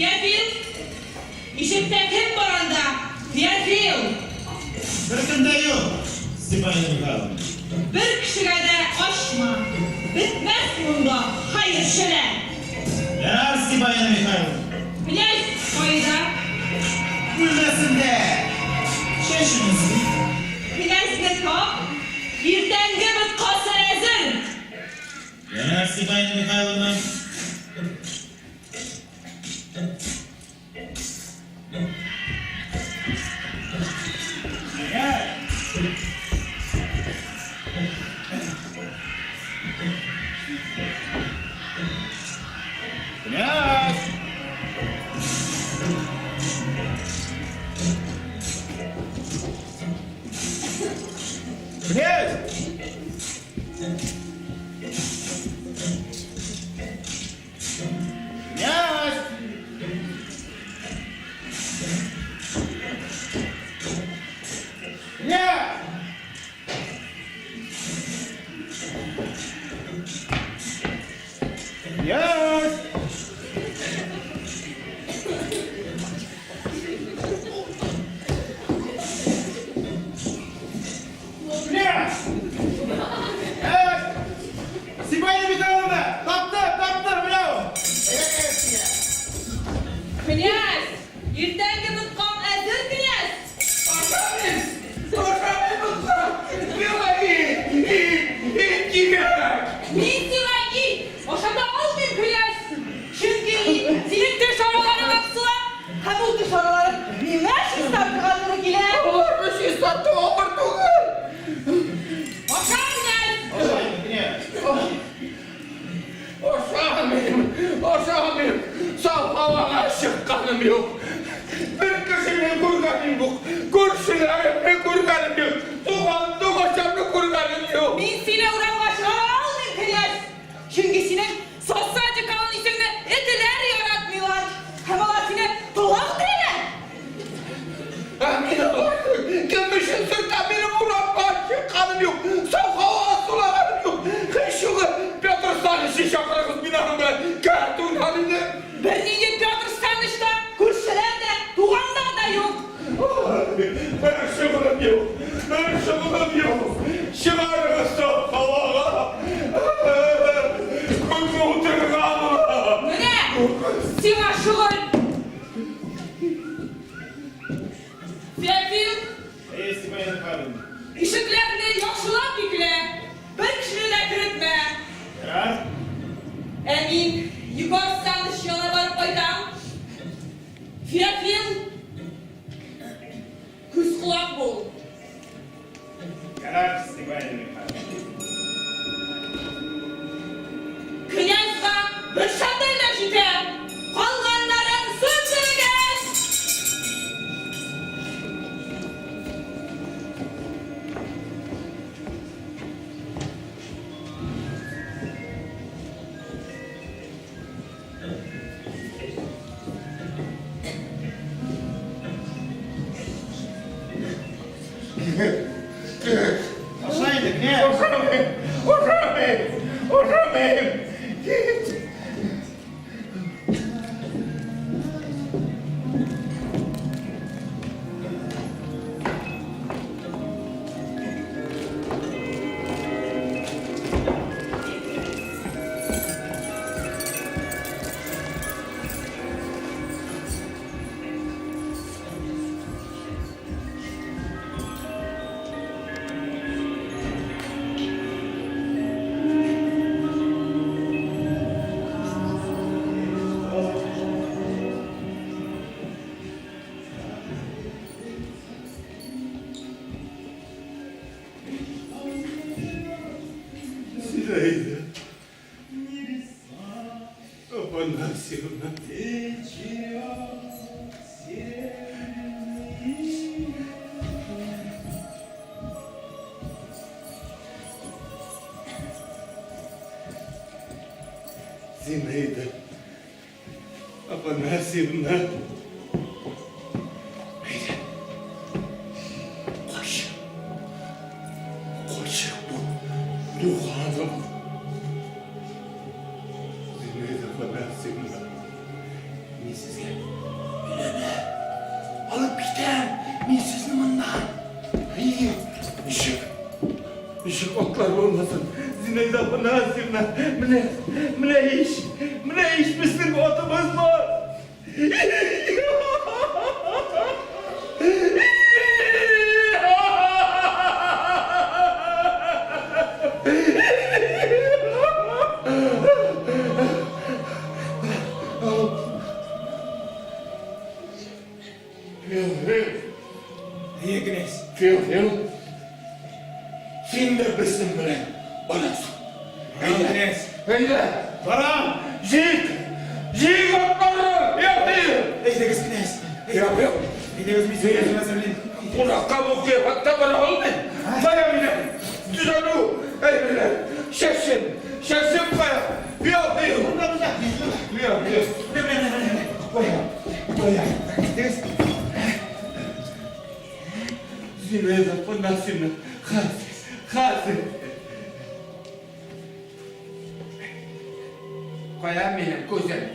Fairfield, işitmek hep baranda. Fairfield. Bırakın da yok. Stefania Mikhail'im. Bir kişiye de aşma. Bitmez bunda hayır şere. Yarar Stefania Mikhail'im. Bileş koyda. Gülmesinde. Şaşırmasın. Bileş ne kop. Birden gibi kasar ezir. Yarar Stefania Mikhail'im. Gel. Kınyaz. Kınyaz. Kınyaz. Kınyaz. Kınyaz. Kınyaz. Evet. Sipayla bir tamam da. Taptı, bravo. Kınyaz. Birden gibi kop ezir kınyaz. Neyse var ki, o şada olmayayım kıyas. Çünkü senin dışarılara baksana, hem o dışarıların bilmez ister kadını gile. Boşan Uşağım benim, sağ havana şıkkanım yok. Bir kişinin kurganım yok, kurşunlarımın kurganım yok, doğaçamın kurganım yok. Ben seni uğraşlara almayayım kıyas. Çünkü senin sosyalce kalan içinde etiler yaratmıyorlar. Hem Allah seni doğal değil. Emin olasın, gümüşün sırttan benim uğraşma şıkkanım yok, sağ hava sularım yok. Şunu Petr Staniş'i şapırıkız binanım ben, gördüğün halinde. Berniye Piotr Stanış'ta, Kurşeler'de, Doğan'da da yok. Benim şıkkanım yok. Şımarım sağ hava. Kurtulduğum hava. Ne? Sima şuur. Fairfield, Ey Stefania Mikhail'im. ışıklarını yoksulap yükle. Bir kişini de kırıtma. Yarar. Emin, yukarı Stanış yola varıp koydum. Fairfield, kız kulak bul. Yarar Stefania Mikhail'im. Kınyazga bir şandayla şüphe. Kalganların sözleri gel. Aşağı indik. Niye? Uşağım. Zinaida. Афанасьевна. Зинаида Афанасьевна. Koş. Koş bu Duhanım. Zinaida Афанасьевна. Не sizge? Bilene. Alıp gidem. Men sizni bundan. İyi. Işık otlar olmasın. Zineyde bu nasibine. Mine iş bizim otumuz var. İyi güneş. Fil. Sen de bizim bilen olasın. İyi güneş. Haydi. Baran. Jig otları. Yapayım. İyi de kız güneş. Yapayım. İyi de kız bir şey hazırlayın. Kulakka bakıyor. Hatta bana olmayın. Baya bile. Düzenli. Eyvallah. Şaşım kaya. Yapayım. Yapayım. Baya. Zineyde bu nasibine. Khasi. Koyam benim kuzenim.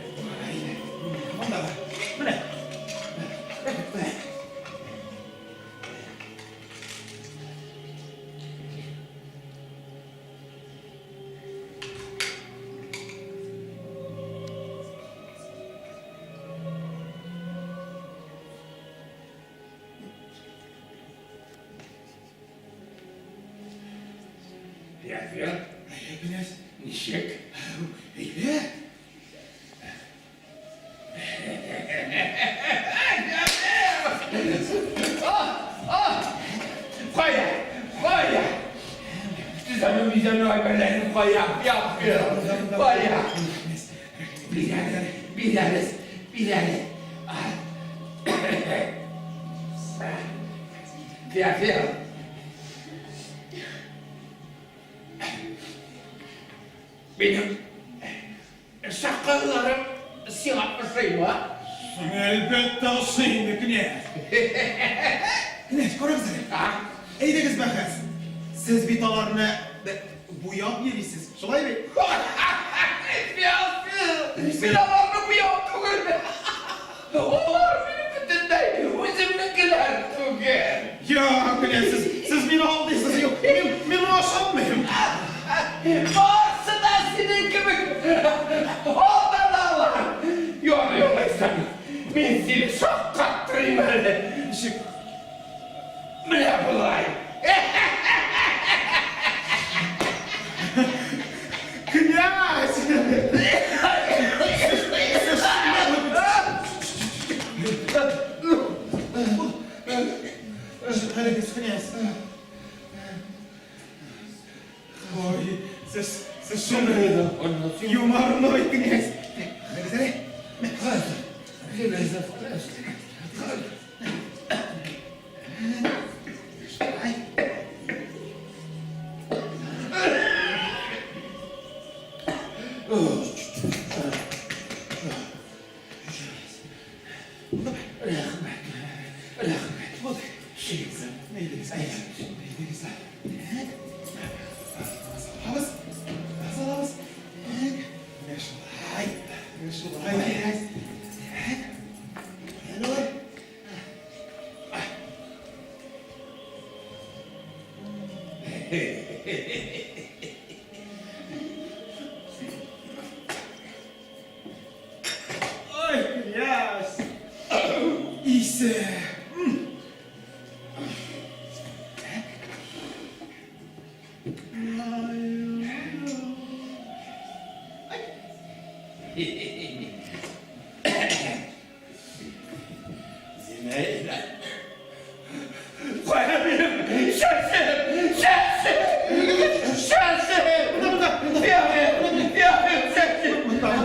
Onda var. Bu ne? Yapayım. İyi güneş. Nişek. İyi. Koya. Düzenli hayberlerini koya. Yapıyor. Koya. Biliriz. Yapıyor. Benim sakallarım siyah bir şey var. Elbette olsun güneş. Güneş koru bizi. Ha? İyi de kız bakın. Siz bitalarını bu yap yerisiz. Şolay bey. Yapıyor. Bir adamla bu yaptı öyle. Olur benim bütünde. Üzümlükler tüken. Ya güneş siz beni aldıysanız yok. Ben ulaşamıyorum. Varsa da senin gibi. Ondan Allah. Yoruyorlar ben seni çok kattırayım öyle. Işık. Ne yapılayım? Güneş. Hadi kız güneş. Oy, siz şunu yumarım oy güneş. Ne güzel. Ay yes. İşte. Zineyden. Koyabilirim. Şansım. Yapıyorum şansım.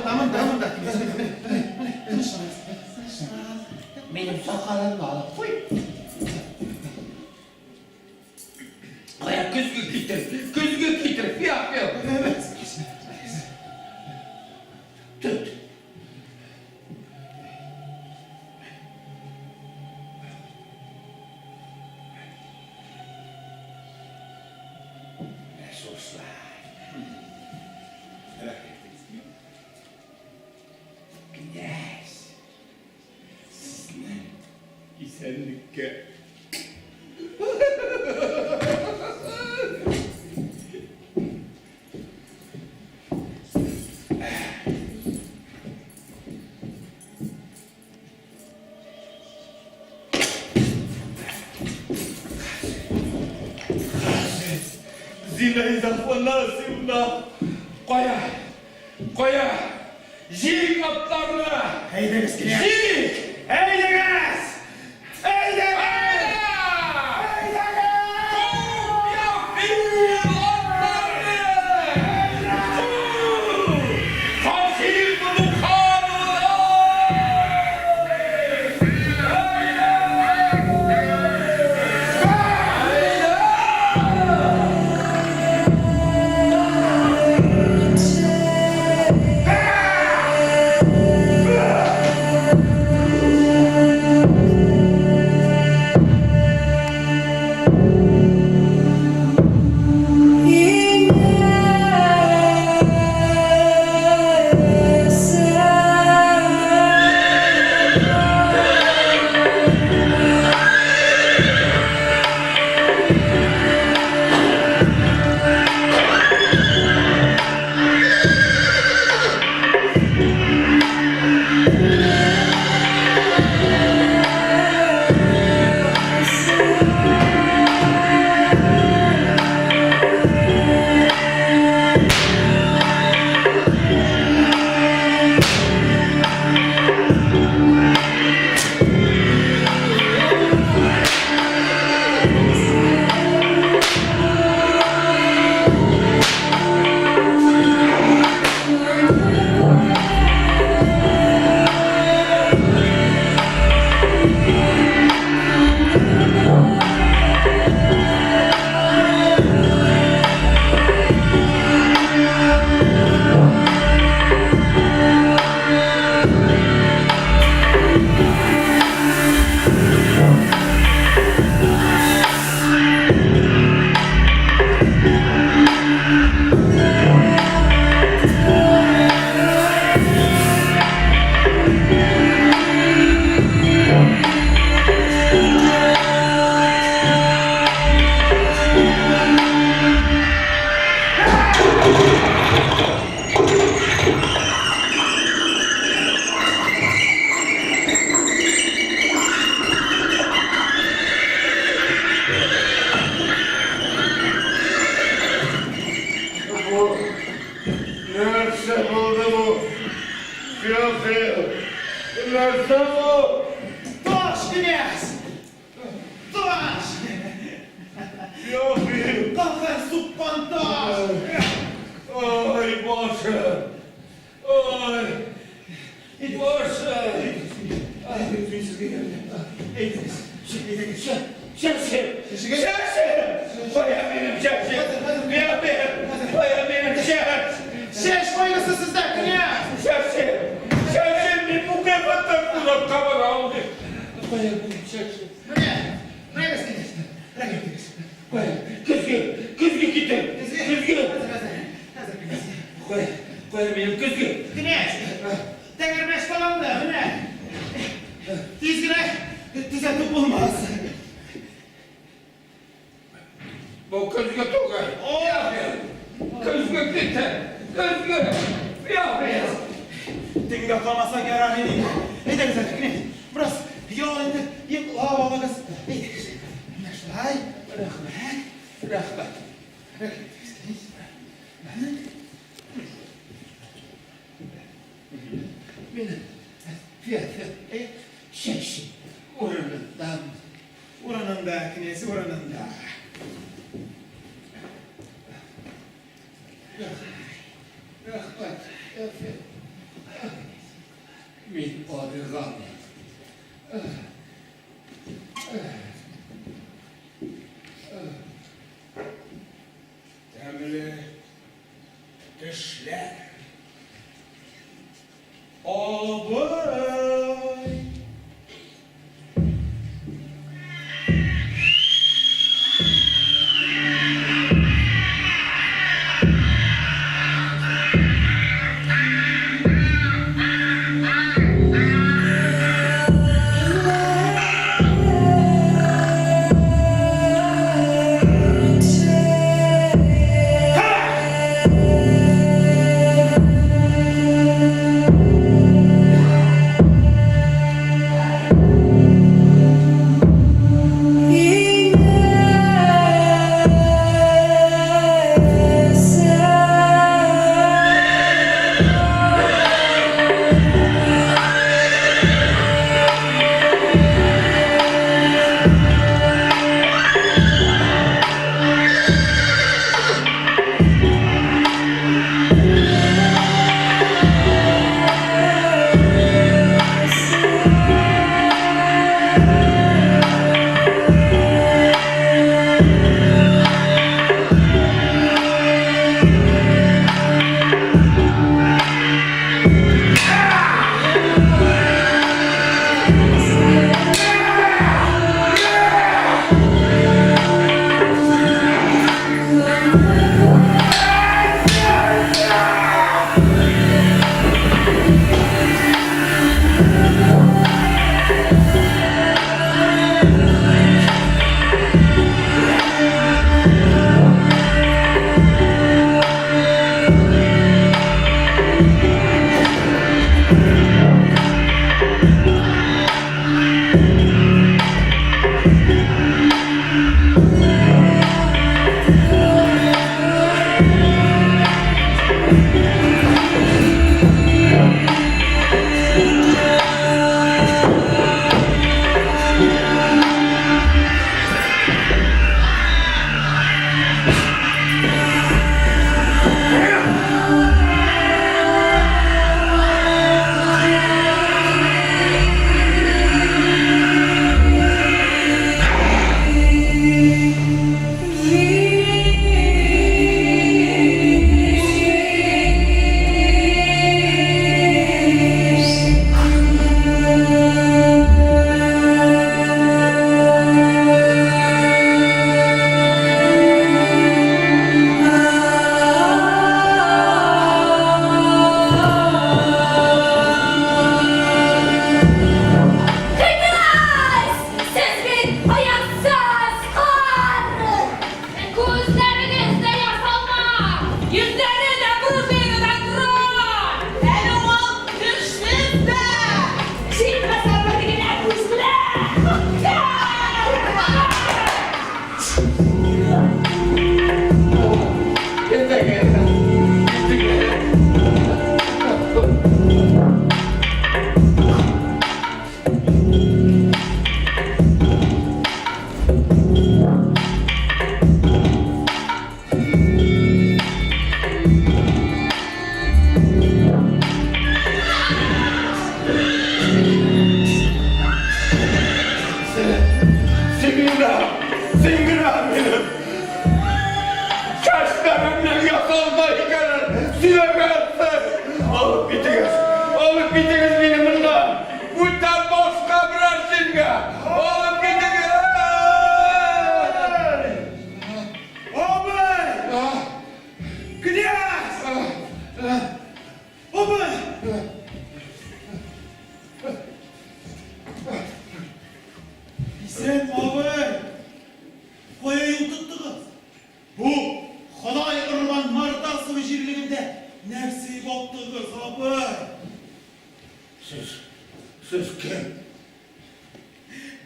Tamam. Benim sakalım da alıp koy. Koya küzgü getir. Yapıyorum. Evet. Tut. Resurslar. Güneş. senlikке. Zilay zafana zimna. Koya. Jig atlarına. Heydiniz kine. Jig. Heydiniz! Heydiniz! Kopya bir atlarını. Fasih bu kanuna. Nerede buldu bu? Fiyatı. Nerede bu? Taş kines! Taş! Fiyatı. Kafe suppan taş! Ay Boże! Oj! Boże! Şeş koyuyorsun sizden kines! Neresi kines? Kines! Devirmeş falan da ne? Dizgine dize tutulmaz. Bu közgü tokay. Közgü gitti. Közgü. Dinga kalmasa yarar değil. Ne deriz artık ne? Burası yol indi. Yık hava kız. Ne deriz? Naşlay. Rahmet. Benim fiyatı şeşi. Oranında kinesi oranında. Min organ. Temeli dişler. Obay.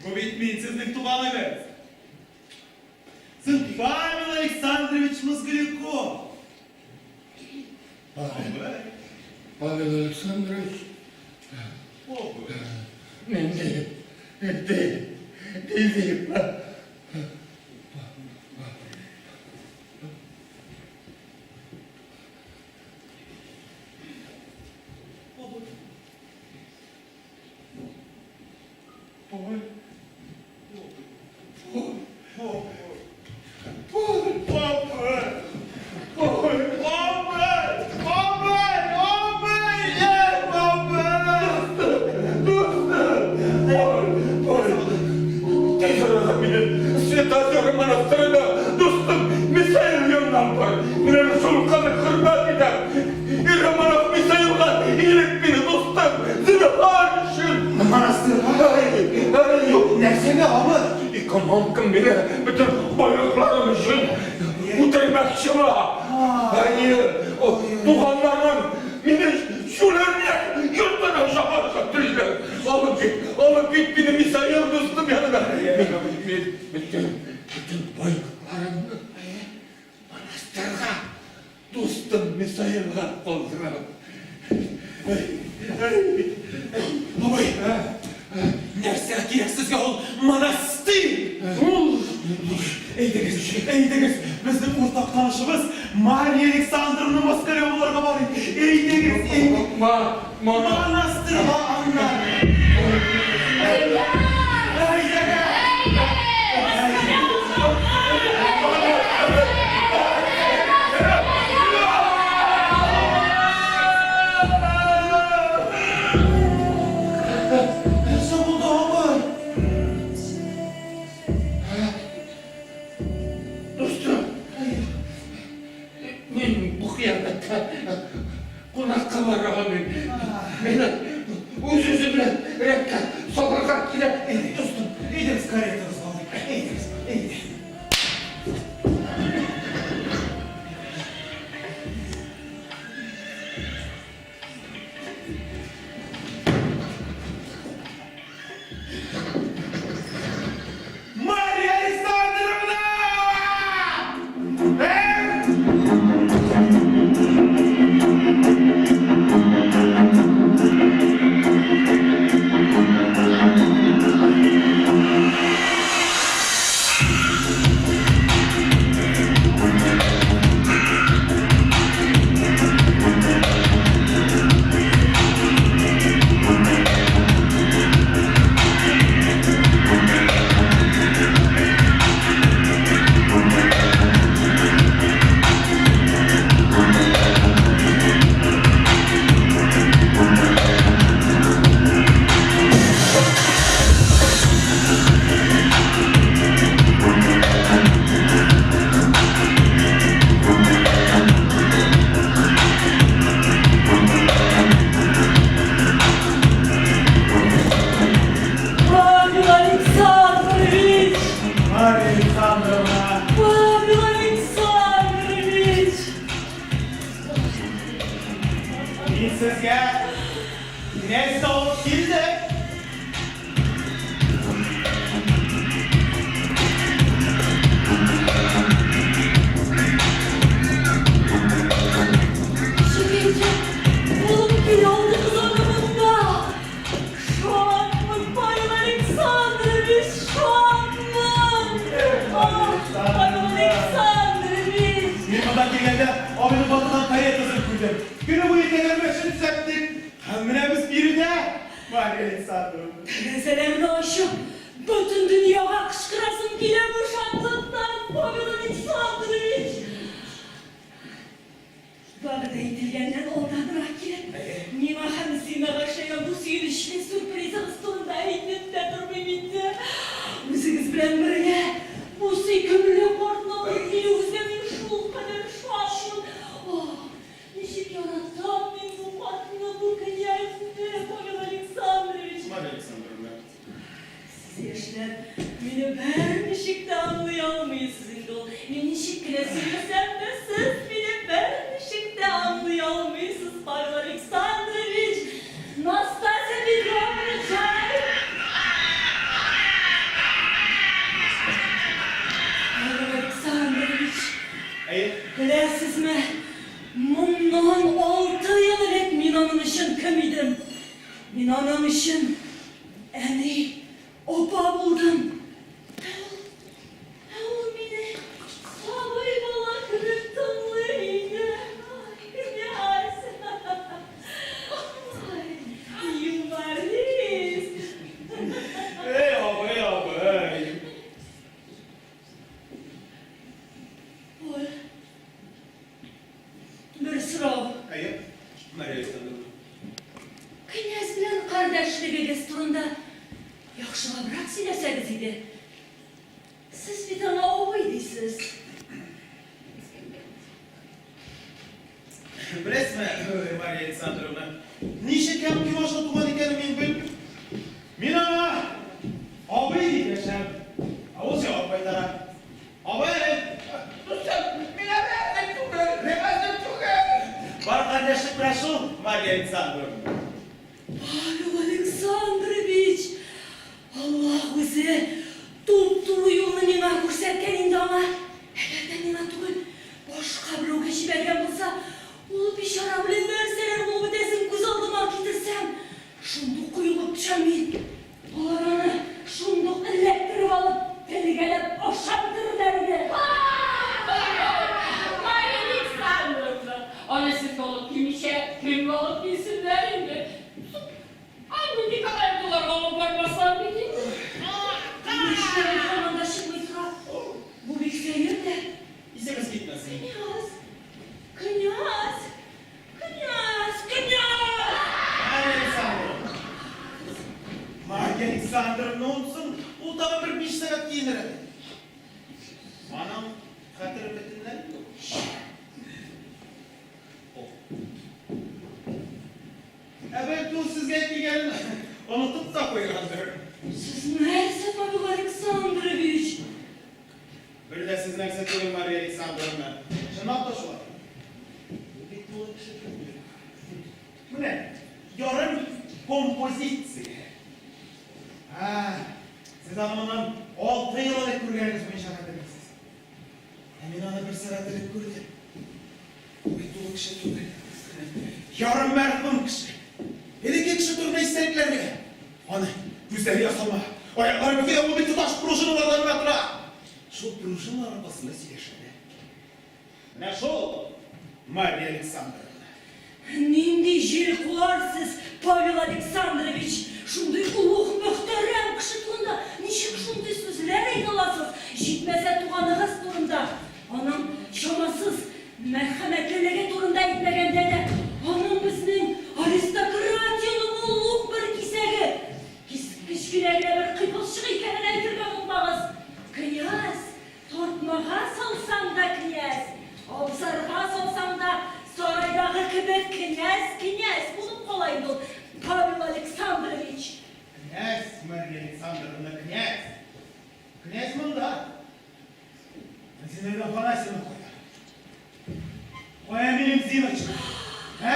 Bu bitmeyensizlik tuğanımız. Sın Pavel Aleksandrovich Mozglyakov. Pavel Aleksandrovich. Ben değilim. Değilim. Святозера монастырына достым Мисаил йоннан бар. Мен шулқаны хөрмәт итәм. Романов Мисаилга иелек бирә достым. Зинһар өчен. Монастырга? Юк, нәрсәгә абы? Икономкам бирә бөтен байлыкларым өчен. Үтәлмәкче була. Туганнарым мине шуларны йортына шапарга тиздер. Алып git beni Mисаил dostum yanına. Bütün baylıklarımı monastırga dostum Misailga kaldıralım. Babay, nerse keraksizga ol monastir. Eydiniz, bizim ortak tanışımız Mariya Aleksandrovna Moskalyovlarga barın. Eydiniz. Monastırga anlar. Kulakka var abim. Beni uzun rekka sokakka gider. Dostum, eydiniz karetanız aldık. Eydiniz. Mariya Aleksandrovna! Sizge ne soğuk kildi? Şimdi oğlum bir oldu kız anlamında. Şu an mı Pavel Aleksandrovich? Şu an mı? Pavel Aleksandrovich. Yılmadan gelgende o benim batıdan kariyetasını kurdum. Günü bu yeteneğimi septik. Hamilemiz birine Mariya Aleksandrovna. Terezelerine aşıp bütün dünyaya kışkırasın bile bu şanlıktan Pavel Aleksandrovich. Bağda eğitilgenden oradan bırak gelip Nima hamsime başlayan bu suyuluşlu sürpriz hastolunda eğitimde durmayınca Müziğiz bilen birine bu suyu kömürle portuna alıp bile özlemin şu kadar şu aşın Nişik yaratam ben bu partına bu kıyasında Pavel Aleksandrovich Mariya Aleksandrovna. Siz yaşlar beni vermişik de anlayalmayısınız o Nişikle söylesem de siz beni vermişik de anlayalmayısınız Pavel Aleksandrovich Nastasya Petrovna çay söyleseniz idi. Siz bir tane oğuydunuz. Bilesizmi, Mariya Aleksandrovna? Niçin kim oşa tuğan ekanini men bilmem. Men ana abay deyip yaşam. Avuz cevap baytara. Abay! Sen mine verdim tuğer, remezdim tuğer. Var kardeşlik прошу, Mariya Aleksandrovna. Pavel Aleksandrovich, Allah o'zi to'p-to'g'ri yo'lni menga ko'rsatganingda ona. Agarda menga tug'il boshqa birovga shibergan bo'lsa, u beshora bilan narsalar mo'bidasini ko'z oldimga keltirsam, shundoq quyilib tushamin. Ular ona shundoq illattirib olib, tilgalab oshabtirdilar edi. Mariya Aleksandrovna, ona siz olup kim işe, kim olup bilsinler indi. Anne ne kadar dolar olup bakmasam peki? Bu işlerin sonunda çıkmışsa, bu bilgisayar da İsiniz gitmesin. Knyaz! Mariya Aleksandrovna. Mariya Aleksandrovna olsun, o da bir 5 saat giyinir. Anam hatırı bitinler yok. Evet, o sizge gelin. Unutup da koyuyorlar. Siz neyse Pavel Aleksandrovich? Böyle de siz neyse diyorum Mariya Aleksandrovna. Şundan da şu var. Bu ne? Yarım kompozisiya. Ha, siz hanımından 6 yıl ödek kurganınız bu inşaat edemezsiniz. Emin ana bir saat ödek kurdu. Bu bir dolu kişi durdu. Yarım merhum kişi. Bir iki kişi durma istedikler bile. Hani güzel yasalma. Ayaklarımı bir o bir tutaş pruşunulardan metra. Şu pruşun arabasında sileşedi. Ne şu? Mariya Aleksandrovna. Nindi jil kularsız Pavel Aleksandrovich? Şunday ulug' muhterem kişi turunda nişik şunday sözler aytalasız? Jitmese tuğanığız turunda. Anam şamasız merhametliligi turunda aytmaganda da anam bizning aristokratiyaning ulug' bir kesagi. Kichkinaga bir qiypilchiq ekanini aytirgan bo'lmag'iz. Knyaz, tortmaga solsam da knyaz, obzorga solsam da saraydagi kibir knyaz bo'lib qolaydi u Pavel Aleksandrovich. Князь, Марья Александровна, князь. Князь мында. Зинаида Афанасьевна қоя. Қоя менің Зиночка. А?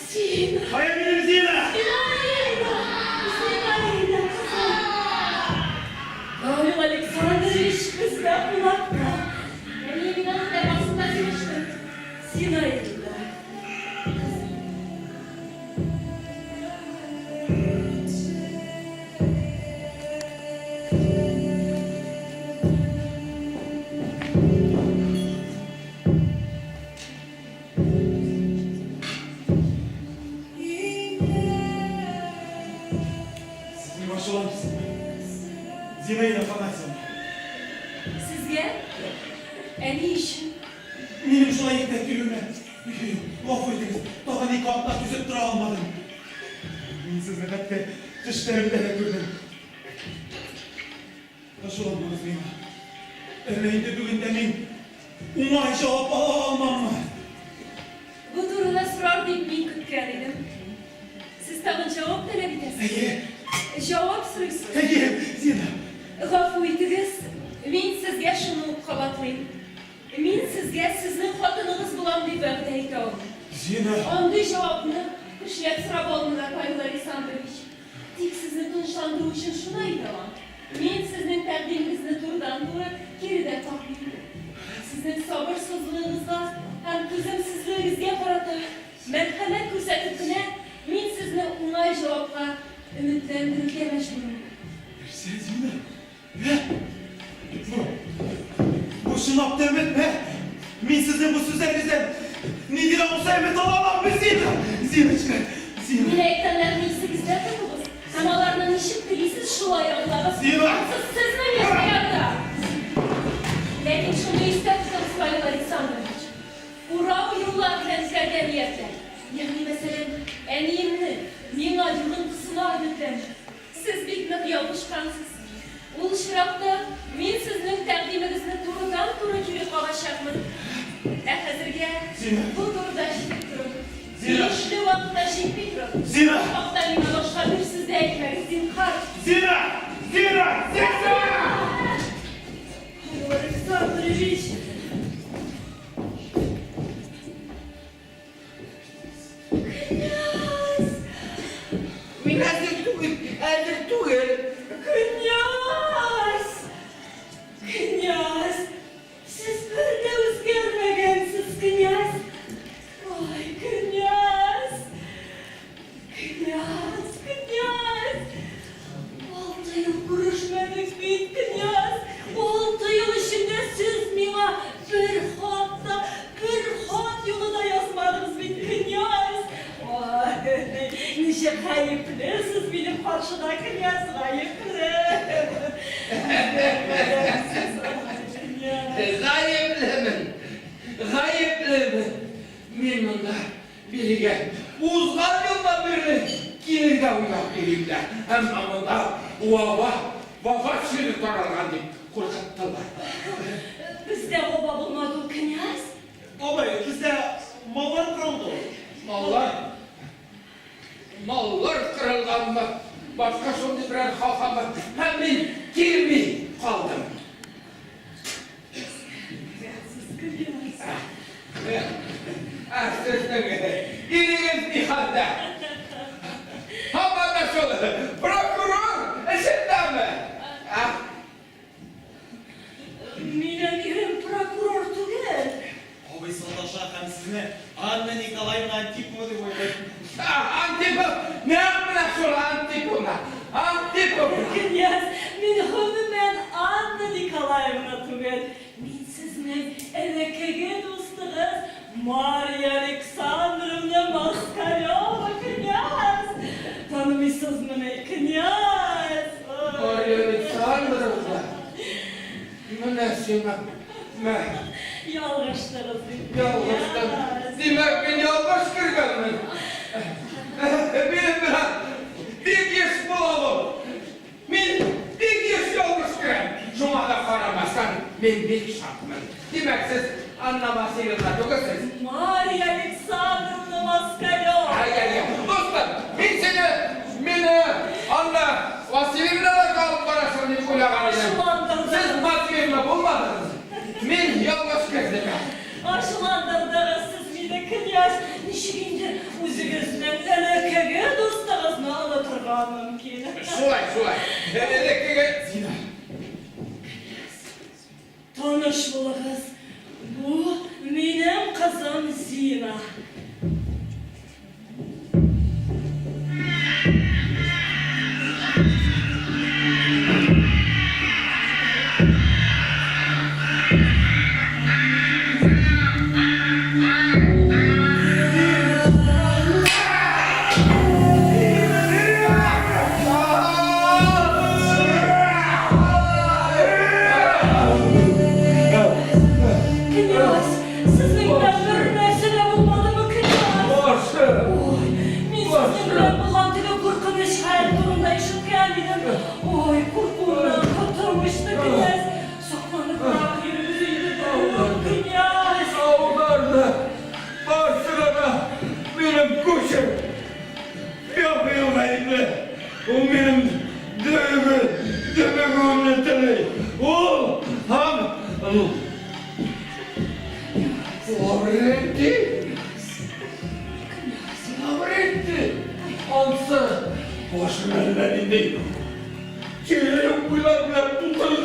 Zina, Қоя менің Зина. Zinaida kızım. Pavel Aleksandrovich bizga uloqda. Beni binanın defasında silmiştim. Zinaida. Sizin başı olan mısın? Zinaida Афанасьевна. Sizga en iyi işim. Benim şuna gitmek gülüme. Laf ödünüz. Daha ne kapla düzüp dura almadım. Siz ne kadar dişlerimde de gördüm. Başı olmanız benim. Örneğinde bugün demin umay cevap almam mı? Bu turda sorar deyip men kutgan edim. Siz tag'in javob talab etasiz. Peki, Javob so'raysiz. peki Zina. G'afur etingiz, men sizga shuni qabatlayman. Men sizga sizning xotiningiz bo'laman deb va'da aytaman. Zina. Onday javobni ishlab so'rab olmanglar, Pavel Aleksandrovich. Tek sizni tinchlantiruvchi uchun shuni aytaman. Men sizning taqdiringizni turdan ko'ra gerida topmayman. Sizning sabrsizligingizga ham ko'zimsizligingizga qarata marhamat ko'rsatibgina men sizni o'ng'ay javobga umidlantirishga majburman. Sen Zina. Ne? Bu şınap demet ne? Min sizin bu sözlerinizden ne diye olsa emet alamam mı Zina? Zinочка, Zina. Meni aytganlarimni esingizda tutasiz. Samalardan ishib tegisiz shu oyoqlarga. Zina. Sizni yo'qlayapti. Lekin shuni istab turasiz, Pavel Aleksandrovich. Urov yo'llar bilan ishlaganiyatlar. Ya'ni masalan, eniyimni, menga yig'intisini odatlash. Siz beknab yolg'ishqansiz. Ул очракта мин сезнең тәкъдимегезне турыдан-туры кире кагачакмын. Ә хәзергә бу турыда ишетеп торам. Зина! Ишле вакытта җитми торам. Зина! Вакытта миңа башка бер сүз дә әйтмәгез, зинһар. Зина! Зина! Зина! Александрович! Князь! Мин әзір түгел. Князь! Князь! Siz böyle özgürmegensiniz knyaz. Ay knyaz! Knyaz! Knyaz! 6 yıl görüşmedik biz knyaz. 6 yıl içinde siz bana bir hat yolunda yazmadınız biz knyaz. Ay nice kayıplı siz benim karşıda knyaz kayıplı. Gayiplemin. Men bunda biriga uzgan yılda birini kilirge uyak elimde. Hem amında vafat şiiri taralgan deyip korkuttular. Bizde oba bulmadı knyaz. Babay, bizde mallar kırıldı. Mallar kırılgan mı? Başka şimdi birer halka mı? Hem ben girmey kaldım. İliniz nihanda. Hamada şöyle, prokuror eşinden mi? Benim yerim prokuror tugel. Babay, Saldaşa hem sizinle Anna Nikolayevna Antipova diye oynadım. Antipov, ne yapmına şöyle Antipov'la? Antipov'la. Knyaz, min hanımın Anna Nikolayevna tugel. Min sizin elekege dostunuz Maria Alexandrovna Moskalyova knyaz. Tanımıyorsunuz mu ne knyaz? Maria Alexandrovna. Münasime. Yalvarışlarız. Yalvarıştan. Demek ben yalvarış kırganım. Benim biraz dik yaş bulalım. Ben dik yaş yalvarış kırgan. Şuna da karamazsan ben bir şartmın. Demek siz anlamasıyla yok siz. Maria Alexandrovna Moskalyova. Ay. Dostlar, beni Anna Vasilyevna'la kalıp barasın diye kulağa Siz Matveyevna bulmadınız. Men yalvarış kırdım. Aşılandırdınız siz beni knyaz. Nişigindir o'zingizning elekege do'stingizni unutirganim mumkin. Şulay. Zina. Tanış bo'lasiz. Bu mening qizim Zina. Knyaz, sizlikten bir mesele bulmadı mı knyaz? Oy, men sizin bilan bulantıga qo'rqinish hayot turida eshitgan edim. Oy, qo'rquvimdan qotirmishdi knyaz. Saqlanib bırak yerimizni knyaz. Sağlarla başlarına benim kuşum. Yapıyormaydı. O benim dövümün öteli. O ham. Sabretti. Ansa başımın ellerinde. Çiğneyi buylarla tutuldu.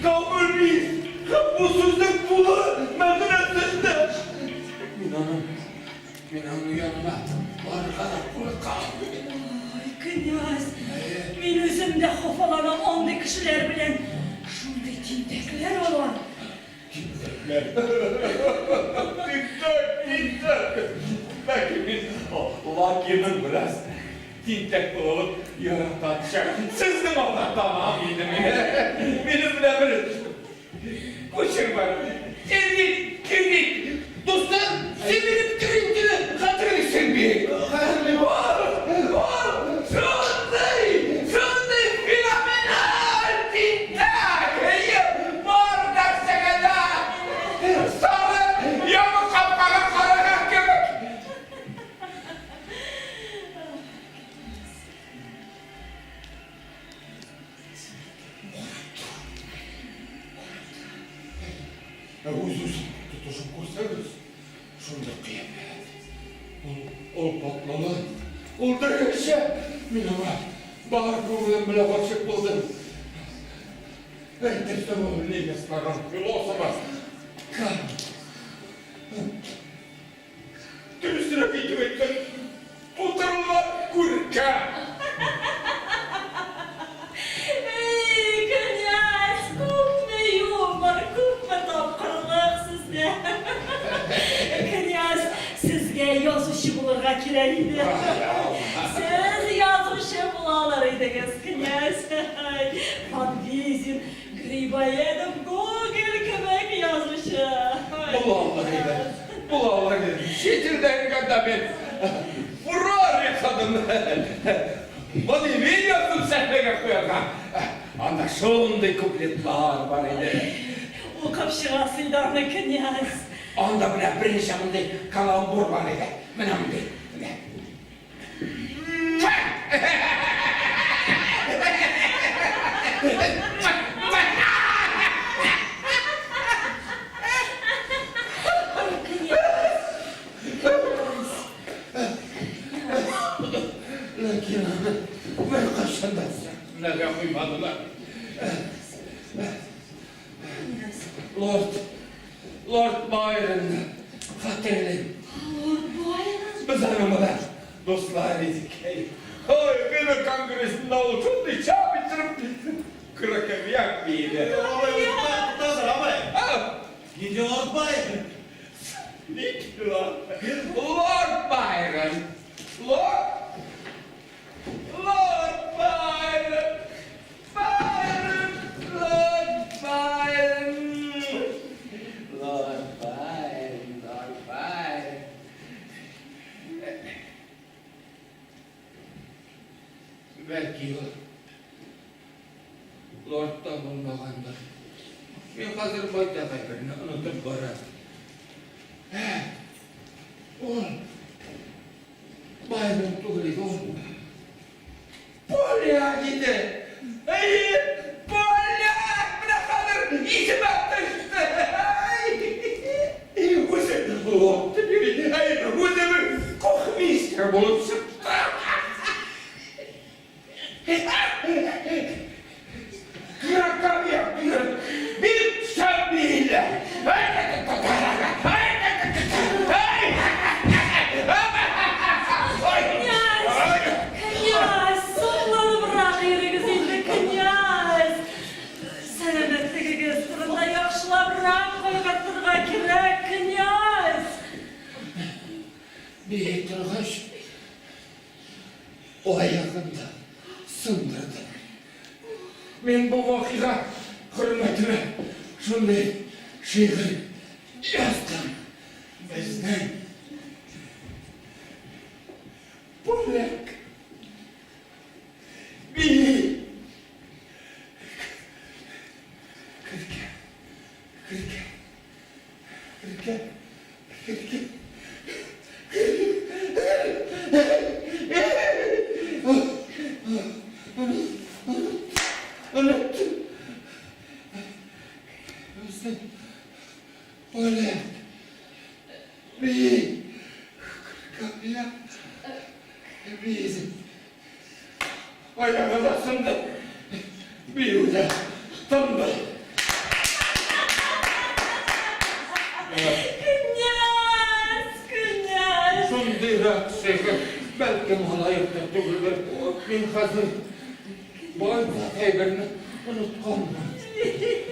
Komünist. Bu sözlük bulu medresinde. Minanın yanına arkada kaldı. Oy, knyaz, men o'zimda xafalanan onday kishilar bilan shunday tentaklar olan. Tintak. Belki biz Laki'nin biraz tintak olup yaratacak. Sizin Allah tamam yedim. Benim bile bir kuşum var. Evlilik, kimlik. Dostlar, sen benim kırıntını hatırını ol patlalı, ol da yaşa. Minama, bahar kurulun bile başık buldum. Ertesi olur ne mesleğim, filosofa. Üstüne video ettim. Otururlar kurka. Ey knyaz, kupma yumar, kupma tapqırlıq sizdə. Knyaz, sizge yazışı bulurğa kirək idi. Siz yazışı bulalar idiniz, knyaz. Fadvizin, Griboyedov, Gogol kömək yazışı. Bulalıydı. Şetirden kadar ben furor yaşadım. Bana veriyorsun sehpege koyarken. Anda şunday kupletler var idi. O kapşırasıydı ana knyaz. Onda bile bir şamında kalambur var idi. Menamdı. Lakin ben kaçındasın. Ne yapayım Lord Byron, hatırlayın. Lord Byron. Biz hanımlar, dostlar idik. Oy, beni kongresinde oturdu, çağ bitirip kraker yakmaydı. Tutasın abi. Ha, Gece Lord Byron. ne ki lan? Lord Byron, Lord Byron, Lord Byron. Belki Lord'da bulmagandır. Ben hazır boyda kayberini unutup bara. Oğlum. Bayram tuğruydu oğlum. Polya gidi. Hey! Polya! Bırakılır! İzim atıştı! Uzun oldu biri. Hayır, uzun kokmister bulup çıktı. Kırakam yapıyor. Bir şabiyle. Knyaz, soğlanı bırak yeriniz indi, knyaz. Selametligi gösterinde yaxşılabırak koygatırga kirek, knyaz. Bir tırgış o ayağında sındırdı. Ben bu vakıya hürmetine şunday şiir yazdım. Bizden Polyak bir kırk unuttum. Öyle bir kapıya bizim ayağına sındı. Bir uca tanıdı. Knyaz. Şunday şeyler belki malayıkta durulur. Ben hazır boyda kayberini unutkandım.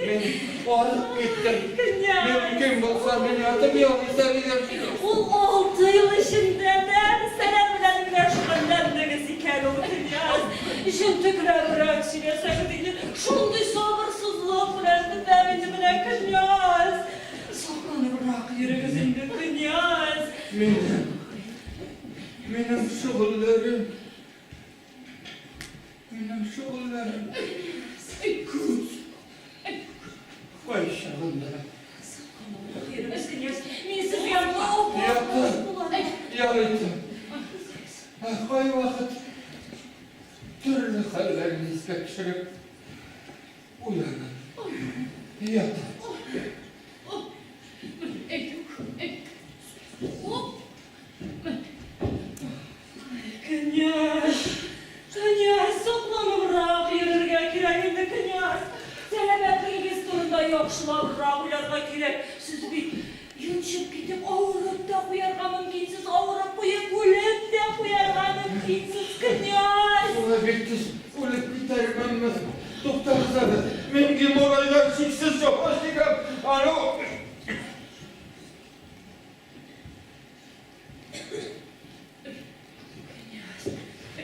Ben varıp gittim. Mümkün olsa beni atıp yol izleyebilirim. Ul 6 yıl işinden sen bilen güneşkandendiniz iken o knyaz. İşin tüküre bırak söylesek değil. Şunday sabırsızlık bilen beni bilen knyaz. Saklanı bırak yürünüz indi knyaz. Benim şoğullarım. Kuz. Koy şağınlara. Yürünüz knyaz. Minsiz yanma. Yalıydım. Koy vakit. Türlü hallerini ispekşirip uyanın. Yatın.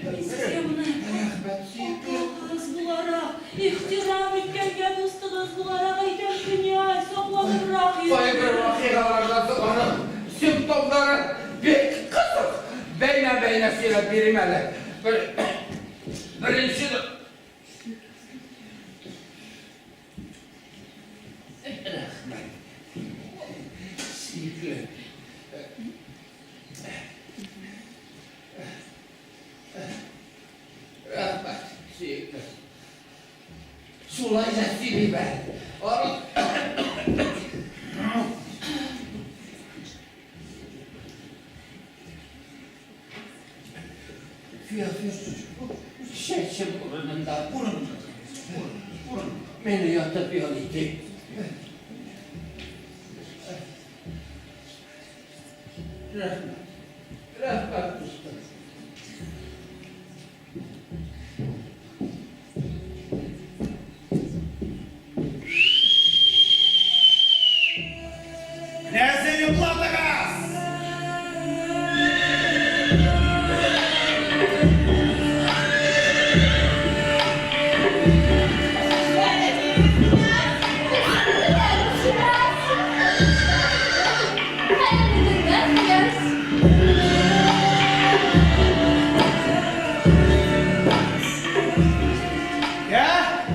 Ben size bunu kız bularak, ihtiram etken ustunuz bularak aydan dünya sağlanırrak Sayın vakıyalardan sonra simptomları bir kısık beynesiyle birimeli. Birinci Sulayca sili ben. Şeşim burnunda. Beni yatıp yoluydu. Rahmet usta. Nerede yıplandı gaz? Ya?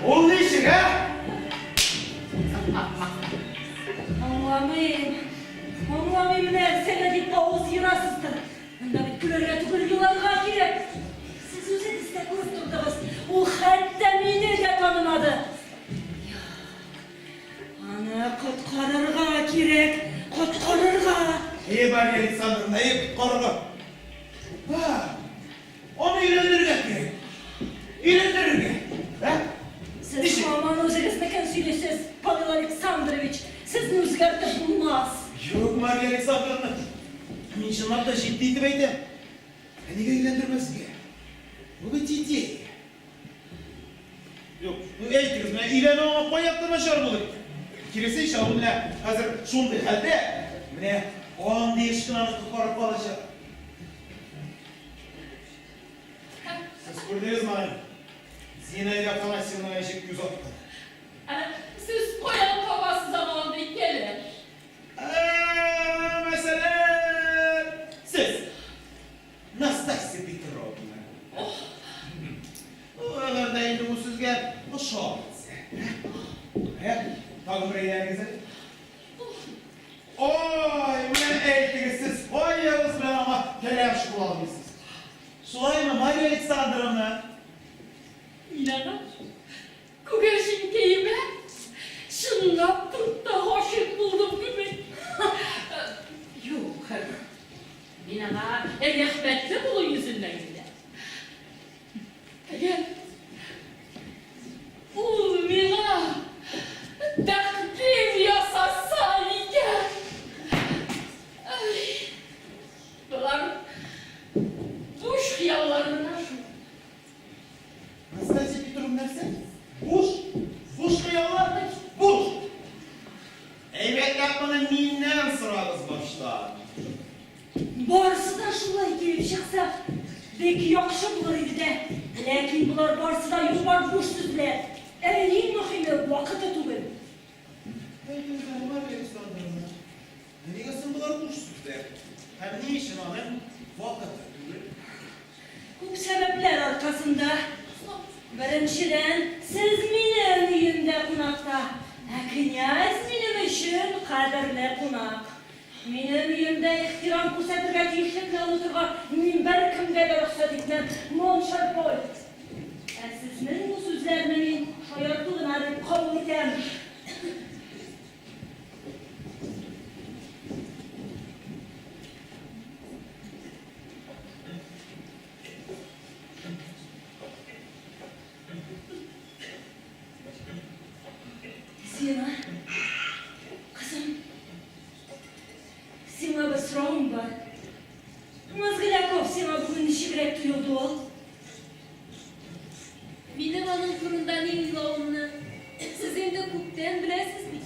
Oldu işin ha? Anlamayım ne sene git Oğuz yırasızdır. Bunda bir külere tükür yılanlığa girip. Siz üzerinizde kurdurdunuz. O hatta beni de tanımadı. Ana kutkarırga gerek, kutkarırga. İyi bari yedik sanırım, iyi korudu. Ha, onu ilerlerine gerek. İlerlerine. Ha? Siz aman üzerinizde söylüyorsunuz Pavel Aleksandrovich. Siz müzgarda bulmaz. Yok Maria Alexandrovna. Minşinler da ciddiydi beydi. Beni ilgilendirmez ki. Bu bir ciddi. Yok, bu eğitiriz. Ben ilerine ona koyaktırma şarı bulur. Kiresi inşallah bile hazır şundu halde. Mine 10 değişkin anıtı korup alacak. Siz gördünüz mü hanım? Zina ile atamasyon eşek yüz attı. Siz koyan babası zamanında gelir. Mesela siz Nastasya Petrovna. O kadar indi bu sizge bu şahitse. Tabi buraya yerinize. Oy, ben eğitiniz siz. Oy Yavuz ben ama teleyaşı kullanmışsınız. Şulay mı Maria Alexandrovna? İnanın. Kugerşinkeyi ben şınlap turup da hoşut buldum gibi. Yok. İnana rehbetli bunun yüzünden gider. Gel. Mina takdir yasasa iken. Bunlar boş hıyallarına şu. Nastasya Petrovna sen? Buş kıyarlar mı? Buş. Evet yapmanın minnen sıramız başlar. Barısı da şulay gelip çıksa belki yakışı bulur idi de. Lakin bular barısı da yıllar boşsuzlar. En mühimi vakıtı tübül. Maria Alexandrovna. Niye bunlar buşsuzlar? Hem ne işin hanım? Vakıtı. Bu sebepler arkasında birinciden siz benim uyumda konakta. Knyaz benim için kaderli konak. Benim uyumda ihtiram ko'rsatirga tegishli o'tirgan minbar kimgadir ruxsat etgan monshar boy. Sizning bu so'zlarni men hayotligini deb qabul etaman. Sina, kızım, Sina bir sorun var. Mazgilakov Sina bugün işi gerek duyuyordu ol. Benim onun kurundan imzolunu sizin de kupten bilesizmiş.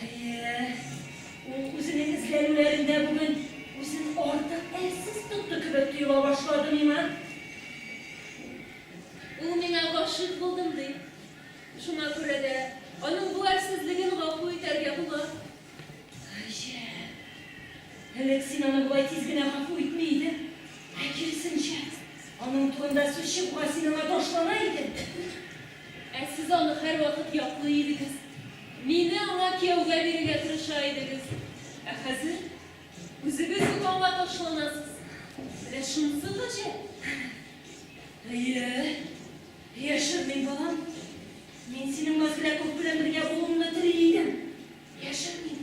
Ay, o kuzinin izlenimleri Alexina'nı bulay tizgine hafı etmeydi. Akirsince, onun tuğunda su şıkma sinema doşlanaydı. Siz onu her vakit yoklaydınız. Meni ona kiyovga biriga tirishaydiz. Hazır o'zingiz ukomga toshlanasiz. Shunisigacha. Yaşırmayın balam. Men senin Mazgilakov bilan birga o'g'limni tiriydim. Yaşırmayın.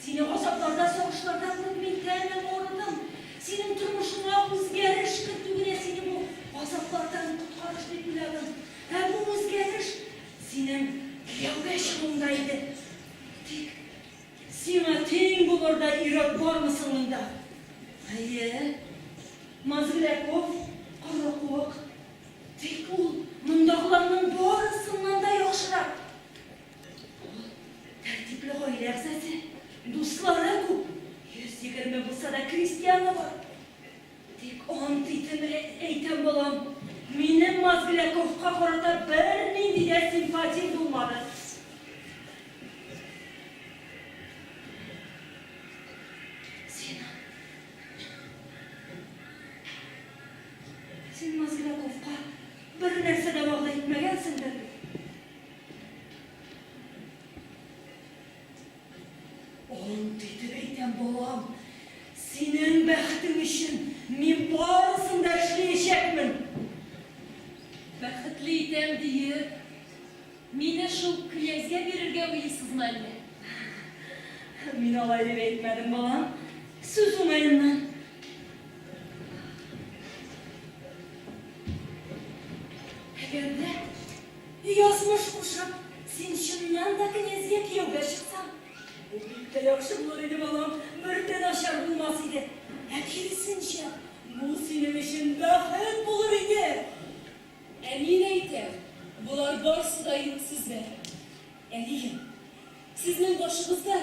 Seni g'azablarda, so'g'ishlarda men ta'min o'rnadim. Senin turmushingga o'zgarish kiritugina seni bu g'azablardan qutqarishni biladim. Ha bu o'zgarish senin kuyovga ishingdaydi. Tek sena teng bo'lurda yurak bormi siningda? Mazgilakov quruqliq. Tek ul mundaqlarning borisidan da yaxshiroq. Tartibli oila a'zosi, do'stlari ko'p. 120 bo'lsa da kristiyani bor. Tek ont aytam bolam, mening Mazgilakovga qarata bir mendida simpatiyam bo'lmadi. Sen Mazgilakovga bir narsada va'da etmagansindir. Ont etib aytam bolam, senin baxting uchun men borisini ishlayapman. Baxtli edim deyib, meni shu knyazga berirga o'ylaysizmi? Men olay deb aytmadim bolam. So'z o'mayman. Agarda yozmish qo'shib, sen shundan da knyazga kuyovga chiqsam, bu bitta yaxshi bo'lar edi bolam, birdan oshar bo'lmas edi. Akirsincha, bu sening uchun baxt bo'lar edi. Men aytam, bular borsida sizlar. Elim, Sizning boshingizda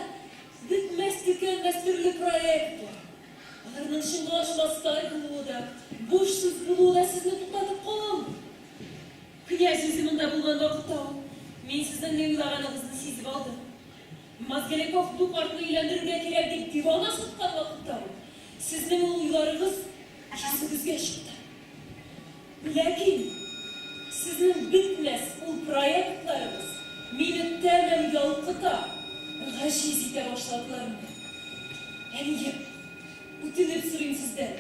bitmas tükenmas turli proyekt bor. Ularning shunga oshmasdan qiluvda, bo'shsiz bo'luvda sizni to'xtatib qo'yam. Knyaz o'zimda bo'lgan vaqtda men sizning ne o'ylaganingizni sezib oldim. Mazgilikov bu qartni uylantirishga kerak deb divona sotgan vaqtda sizning o'ylaringiz ko'zingizga chiqdi. Lekin sizning bitmas u proyektlaringiz meni tamom yolqita, g'ashiz eta boshladilar. Endi o'tinib so'rayman sizdan.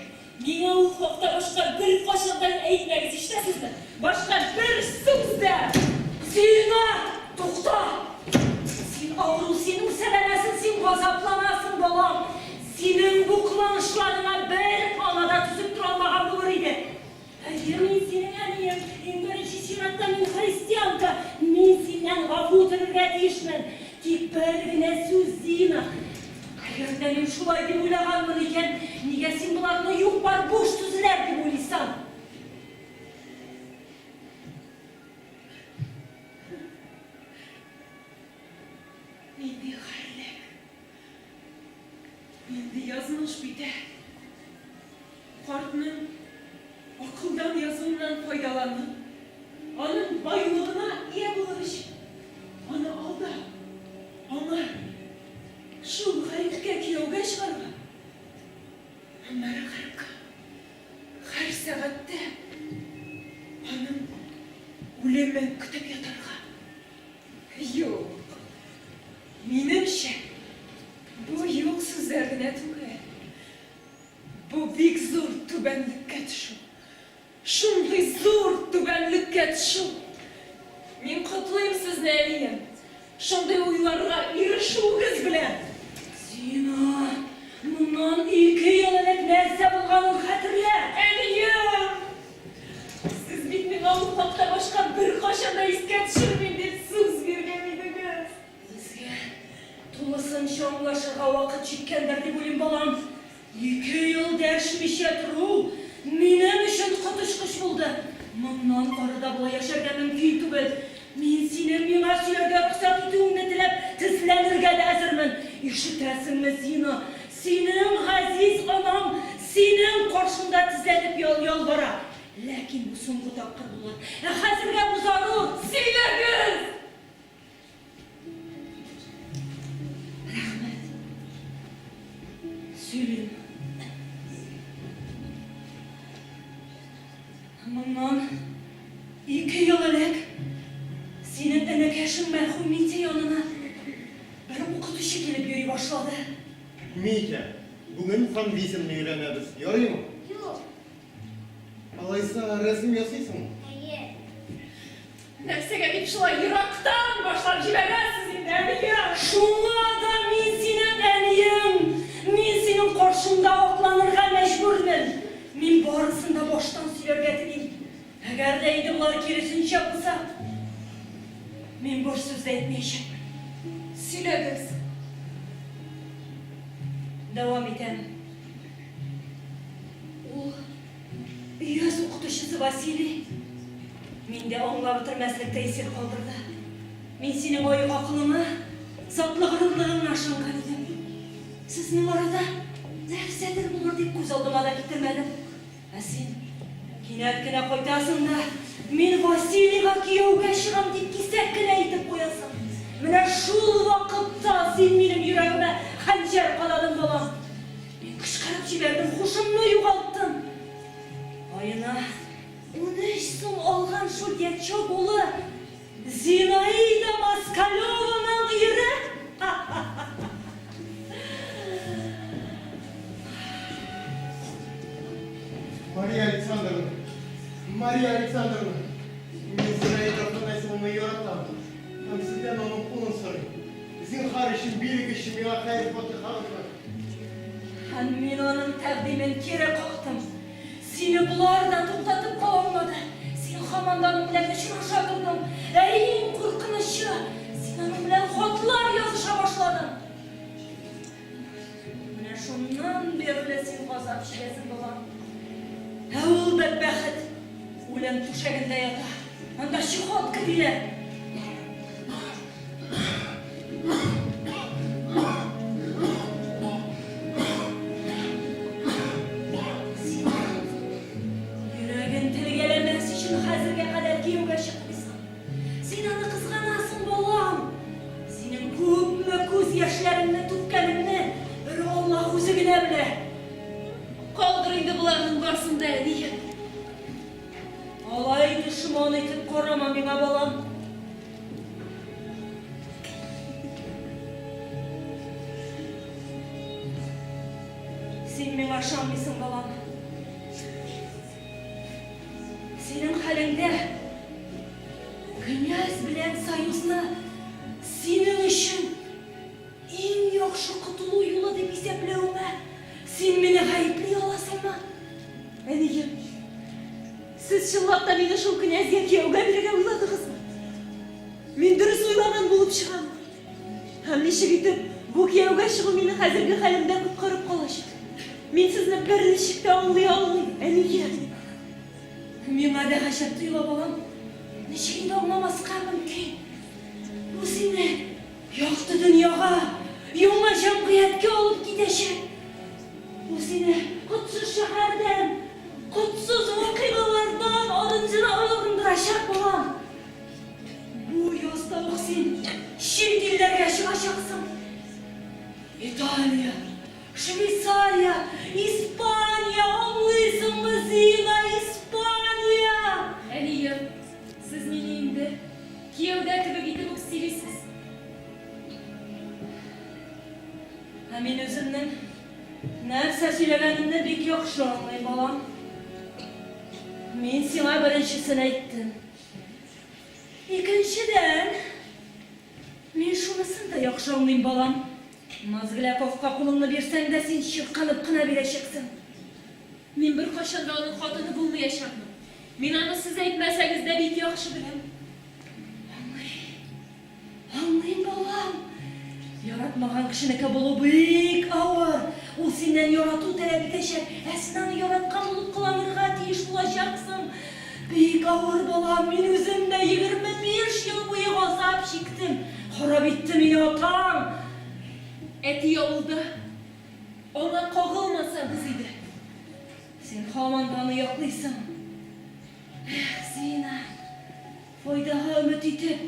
Menga u haqda boshqa bir qo'shiqdan aytmangiz ishtasizmi? başka bir sözde. Zina, to'xta. Sen avru, senin sevenesin, sen gazaplanasın balam. Senin bu kılanışlarına bir anada tüzüp duramagan bulur idi. Yemin senin aniyem, en birinci şiratta men Hristiyanka, men senden gafut öğretişmen. Tek bir söz zina. Agar benim şulay deb o'ylaganman ekan, nega sen bularni yo'q bar bo'sh so'zlar deb o'ylaysan? Endi xayrlik. Endi yazılmış biter. Qartning akıldan yazımından faydalanın. Onun baylığına iyi buluş. Onu aldı. Ama şu g'aribga kuyovga chiqarma. Onlara g'aribga har soatda onun o'limini kutib yotarga. Yo'q. Menimcha, bu yo'q so'zlargina to'g'ri. Bu bek zo'r tubanlikka tushuv. Shunday zo'r tubanlikka tushuv. Men qutlayman sizni aliyam. Shunday o'ylarga erishuvingiz bilan. Zina, bundan 2 yıl evvel nerede bulganın hatırla. Aliyam! Siz bitmenin alıp hafta başka bir kaşanda iske düşürmeyin deb söz bergan edingiz. Bizga to'lasın şoңlashirga vaqt chekkandir deb o'ylayman bolam. 2 yil dashmisha turuv mening uchun qutishqish bo'ldi. Bundan orada bo'lay yasharga mumkin tugul. Men seni menga suyarga ruxsat etuvingni tilab tizlanirga hozirman. Eshitasanmi Zina? Sening aziz onam sening qarshingda tizlanib yolvora. Lekin bu so'nggi taqdir bo'ladi. Hozirga bu zarur. Siylagiz! Rahmat. Söyleyeyim. Aman 2 yıl elek senin enekeşin merhum Mite yanına bir okutucu gelip yürüye başladı. Mike, bugün fan visimini öğreniriz. Yarıyor mu? Yok. Alaysa resim yasaysın mı? Hayır. Nefsege deyip şulay Irak'tan başlar jiberlersiniz değil mi ya? Şunla da min senin eniyim. Min senin karşında oklanırga mecburmen. Min barısında boştan sürer getireyim. Eğer deydi bunlar kirisinç yapılsa, min boş söz de etmeyeceğim. Sülediniz. Devam edelim. O yüz okutuşusu Vasili. Min de onunla bitirmezlik tesir kaldırdı. Min senin oyuk aklını, zatlı kırıklığın aşınkan idim. Sizin orada nefsedir bulur deyip göz aldığıma da bitirmedim. Sen kinetkine koytasın da min Vasili'ga kiyovga шығам deyip kisekkine aytip koyasın. Mine şul vakıtta sen benim yüreğime hançer kaladın balam. Men kışkırıp jiberdim, huşumnu yugalttım. Ayına 13 so'm olgan şu geçok oğlu Zinaida Moskalyovanың eri. Мария Александровна, мен Зинаида Афанасьевнаны яратамын. Һәм сездән аның кулын сорыйм. Зинһар өчен бирек өчен миңа хәйр фатиха укыгыз. Һәм мин аның тәкъдимен кире кактым. Сине булар да туктатып кала алмады. Син һаман да аның белән очраша тордың. Ә иң куркынычы, син аның белән хатлар языша башладың. Менә шуннан бирле син газап чигәсең булган. Ә ул бәдбәхет үлем түшәгендә ята. Анда шихат кебилә. Йөрәген телгәләмәс өчен хәзергә кадәр кияүгә чыкмыйсың. Син аны кызганасың, балам. Синең күпме күз яшьләреңне түккәнеңне бер Аллаһ үзе генә белә. Kaldır indi bularının karşısında diye. Алай düşman etip karama миңа балам. Син миңа ышанмыйсың, балам. Синең хәлеңдә князь белән союзны синең өчен иң яхшы котылу юлы дип исәпләвеңә син мине гаепли аласыңмы? Әнием, сез чынлап та мине шул князьгә кияүгә бирергә уйладыгызмы? Мин дөрес уйлаган булып чыгам. Һәм ничек итеп бу кияүгә чыгу мине хәзерге хәлемдә коткарып калачак? Мин сезне бер ничек тә аңлый алмыйм, әнием. Миңа да гаҗәп тоела, балам. Ничек инде аңламаска мөмкин? Бу сине якты дөньяга, яңа җәмгыятькә алып китәчәк. Bu seni kutsuz şehirden, kutsuz vakıgalardan alıncına alındıracak olan. Bu yozdalık sen şimdi illere çıkacaksın. İtalya, Şveysarya, İspanya, anlıyorsun mu Zina, İspanya? Әнейім, сіз мені енді кияуді түбі кетіп өкстересіз. Мен өзімнің нәрсе сөйлегенімді бек яхшы аңлайм, балам. Мен сиңа беренчесен әйттем. Икенчедән, мен шунысын да яхшы аңлайм, балам. Мазгыляковка кулыңны бирсәң дә син чыркынып кына бирәчәксең. Мен бір қашанда оның қатыны болмаяшақмын. Мен аны сіз әйтмәсәңіз дә бик яхшы білем. Аңлайм, балам. Яратмаган кешенеке булу бик авыр. Ул синнән ярату таләп итәчәк. Ә син аны яраткан булып кыланырга тиеш булачаксың. Бик авыр, балам. Мин үзем дә 25 ел буе газап чиктем. Харап итте мине атам. Әти явылды. Ona қағылмаса біз еді. Сен һаман да аны яклыйсың. Зина, файдаға өмет итеп,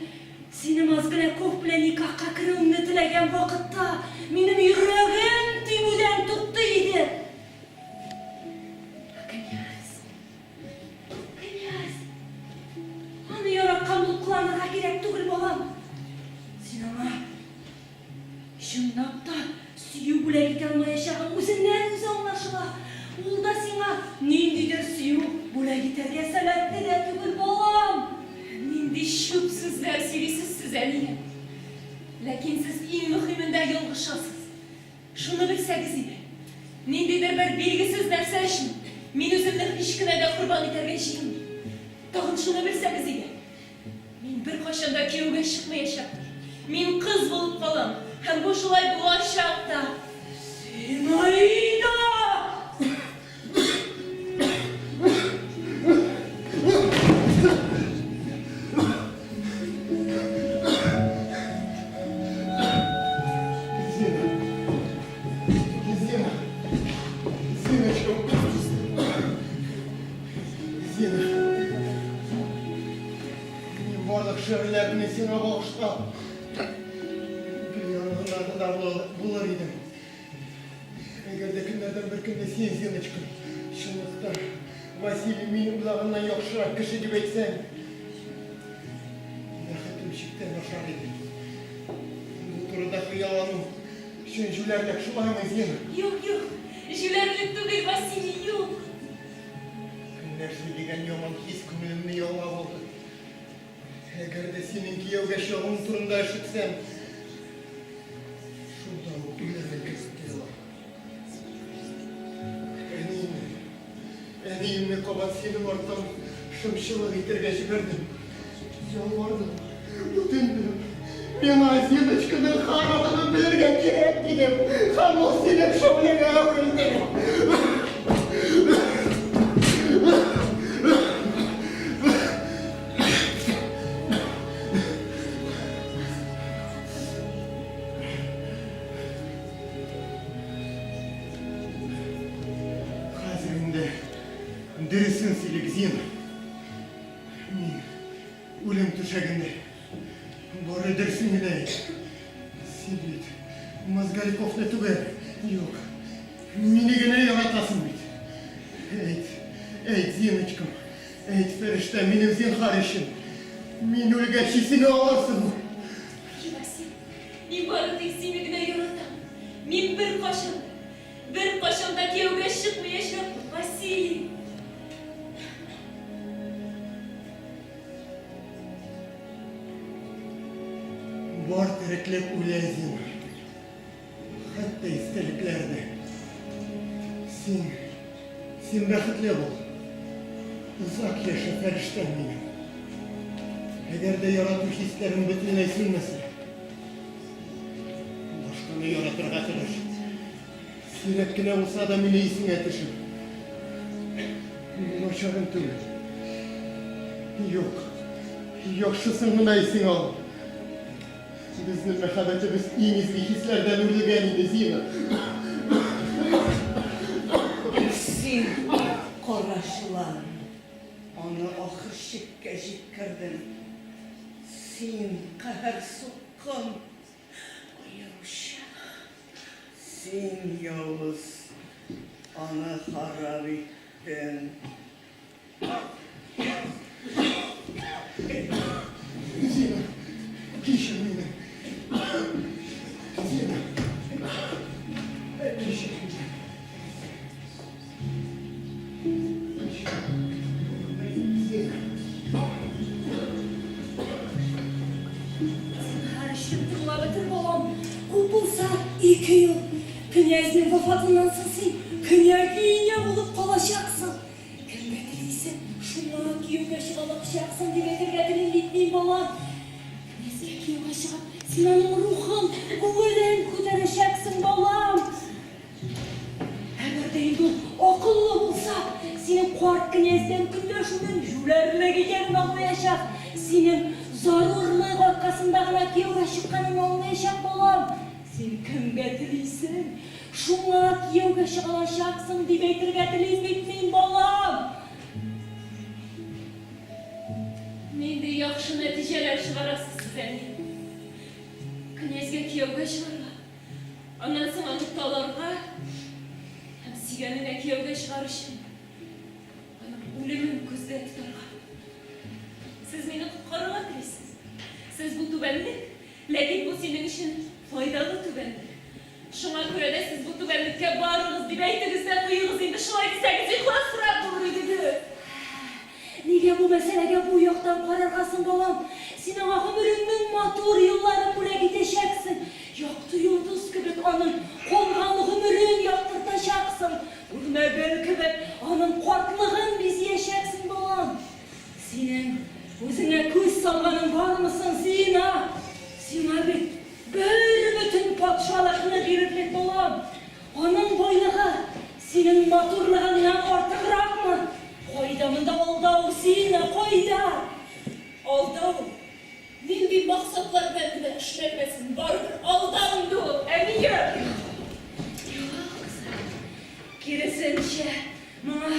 сине Мазгыляков белән никахка керүеңне теләгән вакытта минем йөрәгем тибүдән туктый. bir bilgisiz нәрсе үшін мен өзімді ешкімге де құрбан етерге шейін. Тағын шыны білсеңіз егер. Мен бір қашанда күйеуге шықмайшақпын. Мен қыз болып қалам. Һәм бұл шулай болашақта. Сен Аида! Şöhretlerine seni bağışla. Bir yanlarında da bulur idim. Eğer de günlerden bir günde sen Zinочкам, şunlukta Vasiliy benim kulağından yokşurak kişi gibi etsen, yakıtımşıktan başar edin. Bu turudaki yalanım, şöncülerle şulayma Zina. Yok. Jülerlik түгел, Василий, yok. Günler söylegen yaman his kümülümü yola oldu. Eğer de senin kiyevge şoğun turunda ışıksam, şuradan ilerle kısıtlılar. Eneyimle kobat senin ortam şımşılığı itirge жібердім. Yalvardım, ötündüm. Ben Zinочканың harabını bilirgen gerek dedim. Һәм ул синең шөмлегә әверелде. Derisin silik Zin. Min ölüm tuşagında. Bora dersin bile. Sibit. Mazgalikov ne tübe. Yok. Mini gene yaratasın bit. Ey Zinочкам. Ey ferişte benim Zin karışım. Min ölgeçisini alırsın. Василий, мен бары тек сені генә яратам. Мен bir қашанда күйеуге шықмайшақпын, Василий. Var tereklep ulayzın. Hatta isteliklerde. Sen rahmetli ol. Uzak yaşa ferişten benim. Eğer de yaratmış hislerim bütününe silmesin. Başkanı yaratırga çalış. Siretkine olsa da beni isin yetişir. Benim oşarım tüyü. Yok şu sınırına isin al. Bizning muhabbatimiz eng ezgi hislardan urilgan edi Zina. Sen qarashilar, onu oxir shikka yetkardin. Sen qahr soqqan yumshoq. Sen yovuz, onu xarob etdin. Zina, kişi beni. Zina. Kişi beni. Zina. Karışım turla bitir balam. O bulsa 2 yıl. Knyazning vafatından so'ng knyaginya bo'lib qolashaqsan. Kimga deysan? Shunga kuyovga chiqalaqshaqsan deb aytgan balam. Knязga kuyovga chiqib, sening ruhing, ko'ngling ko'tarishaqsan balam. Agar endi aqlli bo'lsa, sening qo'rt knyazdan kundashuning yularligiga qo'yashaq. Sening zarurlik orqasindagina kuyovga chiqqaning anlayashaq balam. Sen kimga tilaysan? Shunga kuyovga chiqalashaqsan deb aytgan tilaysan balam. Mende yaxshi natijalar chiqarasiz sizlarni. Knyazga kuyovga chiqarma. Ondan so'ng nuqtalarga ham siganini kuyovga chiqarishim. O'limim ko'zda tutarga. Siz meni qutqarib o'tirasiz. Siz bu tubanlik, lekin bu sening uchun foydali tubanlik. Shunga ko'ra da siz bu tubanlikka borig'iz deb aytingizdan qo'yingiz endi shulay desangiz ixlosroq bo'lar edi. Nega bu masalaga bu yoqdan qarargasin balam? Sening umringning motor yo'llari bo'la ketishaksin. Yoqti yulduz gibi onun qolgan umring yoqtirtashaqsin. belki de onun korkluğun biz yaşaksın balam. Senin özüne göz salganın var mısın Sina? Sina bir bütün padişahlığını verirlik balam. Onun boyluğu senin maturluğundan ortakrak mı? Koydamında oldu Sina, koyda. Oldu. Nindi maksatlar bende işlenmesin. Vardır aldandı. Emiyor. Kirisince bana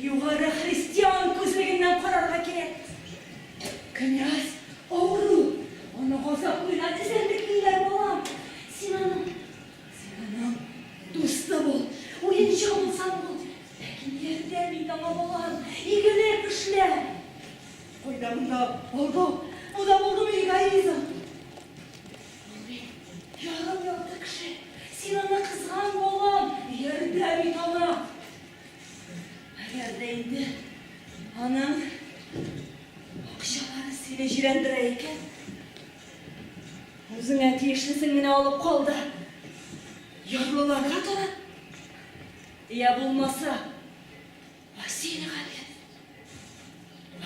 yukarı Hristiyan kızlarından kararga gerek. Knyaz oğlu, onu gazaplıyla dizerlikliler balam. Sinan'ım dostu bol, oyuncu olsan bol. Lakin yerde bir dama balam, ilgiler kışlar. Koydamında oldu, bu da oldu mu egoizm. Yarım yaptı kişi, Sinan'a kızgan balam, yerde bir dama. Yerdeydi, anam. Akşamları seni jirendireyken özüne tiyişlisini alıp kaldı. Yavrular katara. Ya bulmasa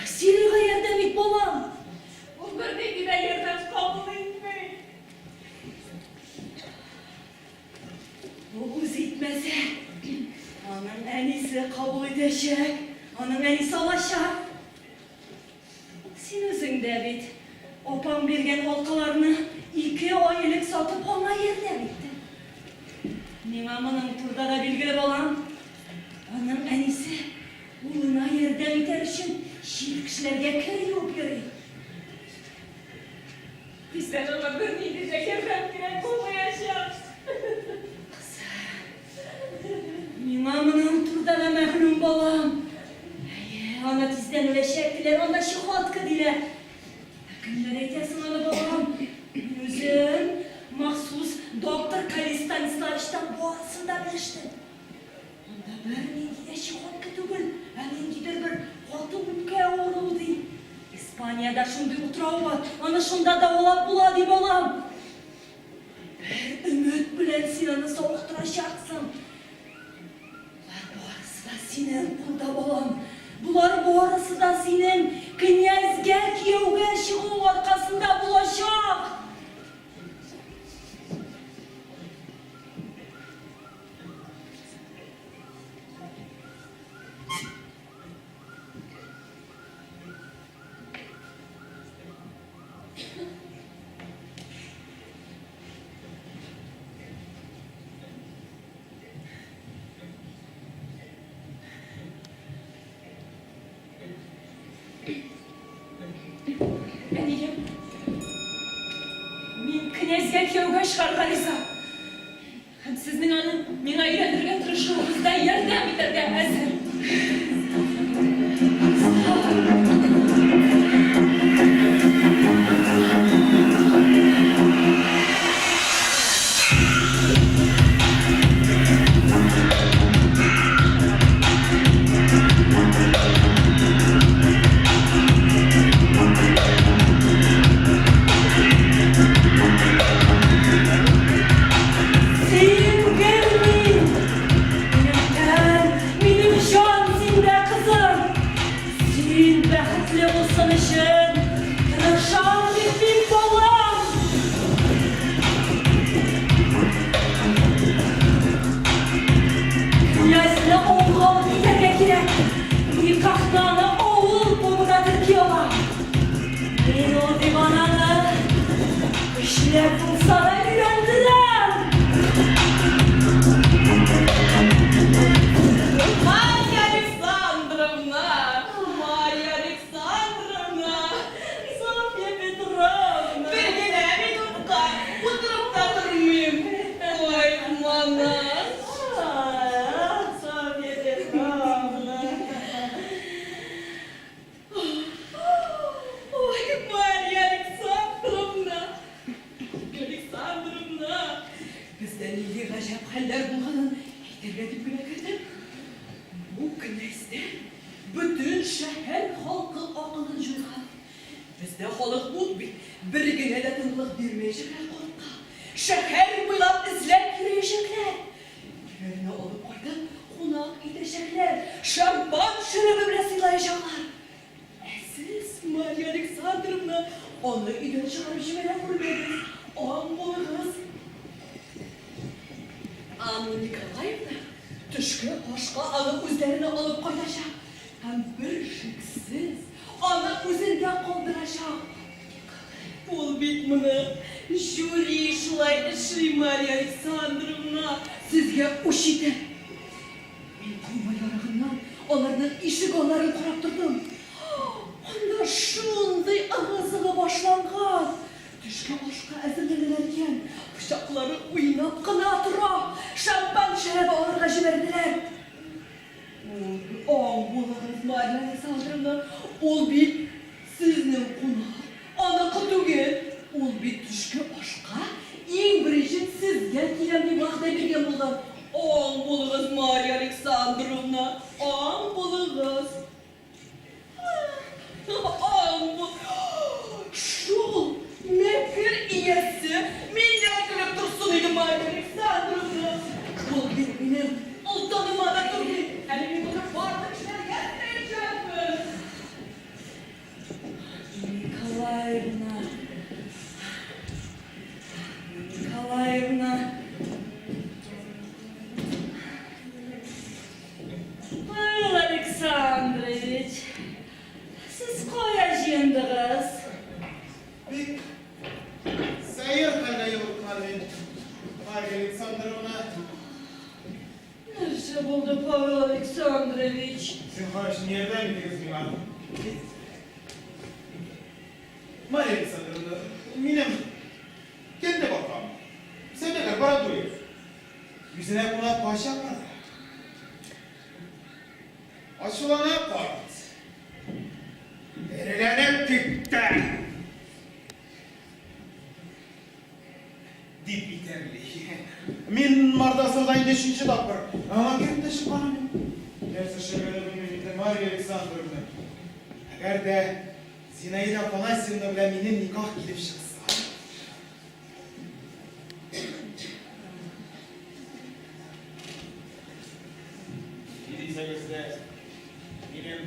Vasili'ga yardım et balam. Bu birbirine yerden kabul etmeyin. O kız etmese anam en iyisi kabul edecek. Anam en iyisi alacak. Sen özün David, opam bergen halkalarını 2 aylık satıp ona yerden ettin. Nima bunun turda da bilgili balam. Anam en iyisi uluna yerden iter için şiir kişilerge kırıyıp yürüyün. Bizden ona bir neydi de yerden giren komayacağız. Nima bunun turda da mehlum balam. Ana tizden öyle şekliler, onda şu hatkı dile. Günler etesin ana babam. Özüm, mahsus Doktor Kalistanistay'dan boğazında biliştim. Onda bir neydi şu hatkı tügül, elingidir bir hatı ülke oğlu değil. İspanya'da şunday oturau var, ana şunda da olap buladı balam. Bir ümit bilen sinanı soğukturacaksın. Boğazı da senin kulda balam. Bular bu arası da senin Knyaz Gerkiyev'e şıkın arkasında bulacak. Min Knyaz Gerkiyev'e şarkarıza. Hem sizin anın mina ilendirgen tırışığınızda yerden bitirgen eser. Sana güvendiler. Марья Александровна! Марья Александровна! Софья Петровна. Bir gene bir tutka, oturup da durmayayım. Oy bana. Софья Петровна. Oy Марья Александровна! Александровна! Bizden iyi gacap haller bulganın eytirletip güne kirdim. Bu knezde bütün şehir halkı akılın jurgan. Bizde halk bu bir güne de tınlık vermeyecekler korkka. Şehir boylap izlep yürüyecekler. Yerine olup koydum, konak edecekler. Şampan şarabı bile silayacaklar. Siz Maria Alexandrovna onu idol çıkarıp jimene vurmadınız. O an bulunuz. Anna Nikolaevna düşkü aşka alıp üzerine alıp koyacak. Hem bir şıksız onu üzerinde kaldıracak. Bul bitmini. Jüri şulay işi Maria Alexandrovna. Sizge uşite. Ben koyma yarağından onların işi kollarını kuraktırdım. Onda şunday ağzına başlangan. Düşkü aşka ezildilerken bıçakları oynap kınatıra. Şampan şerebe onlara jiberdiler. Oğul bulağınız Maria Alexandrovna. Ol bir siznin kunağı. Ana kıtıgen. Ol bir düşkü aşka. En birinci sizge kiren bir vaqta bergen buldan. Oğul bulağınız Maria Alexandrovna. Oğul bulağınız. Şul, mekir iyesi, milyon gülüp dursun idi Maria Alexandrovna. Bul benim, altanıma da dur ki, elimi tutup vardık işler gelmeyeceğim mi? Nikolaevna, Nikolaevna. Pavel Aleksandrovich, siz koyacağındınız. Bir sayır kaynayı unutmalıyım. Maria Alexandrovna. Nerede buldu Pavel Aleksandrovich? Sizin karşın yerden gideriz mi lan? Maria Alexandrovna, minem. Kendine bakalım. Sen ne kadar bana duyuyor. Yüzüne buna başlamadı. Açılana part. Verilene tütte. Dip biterli. Min mardasıdan geçince tapır. Ama kim de şu bana. Neyse şöyle bilmeyince Maria Alexandrovna. Eğer de Zinaida Afanasьевна bile minin nikah gidip çıksa. Bildiyseniz benim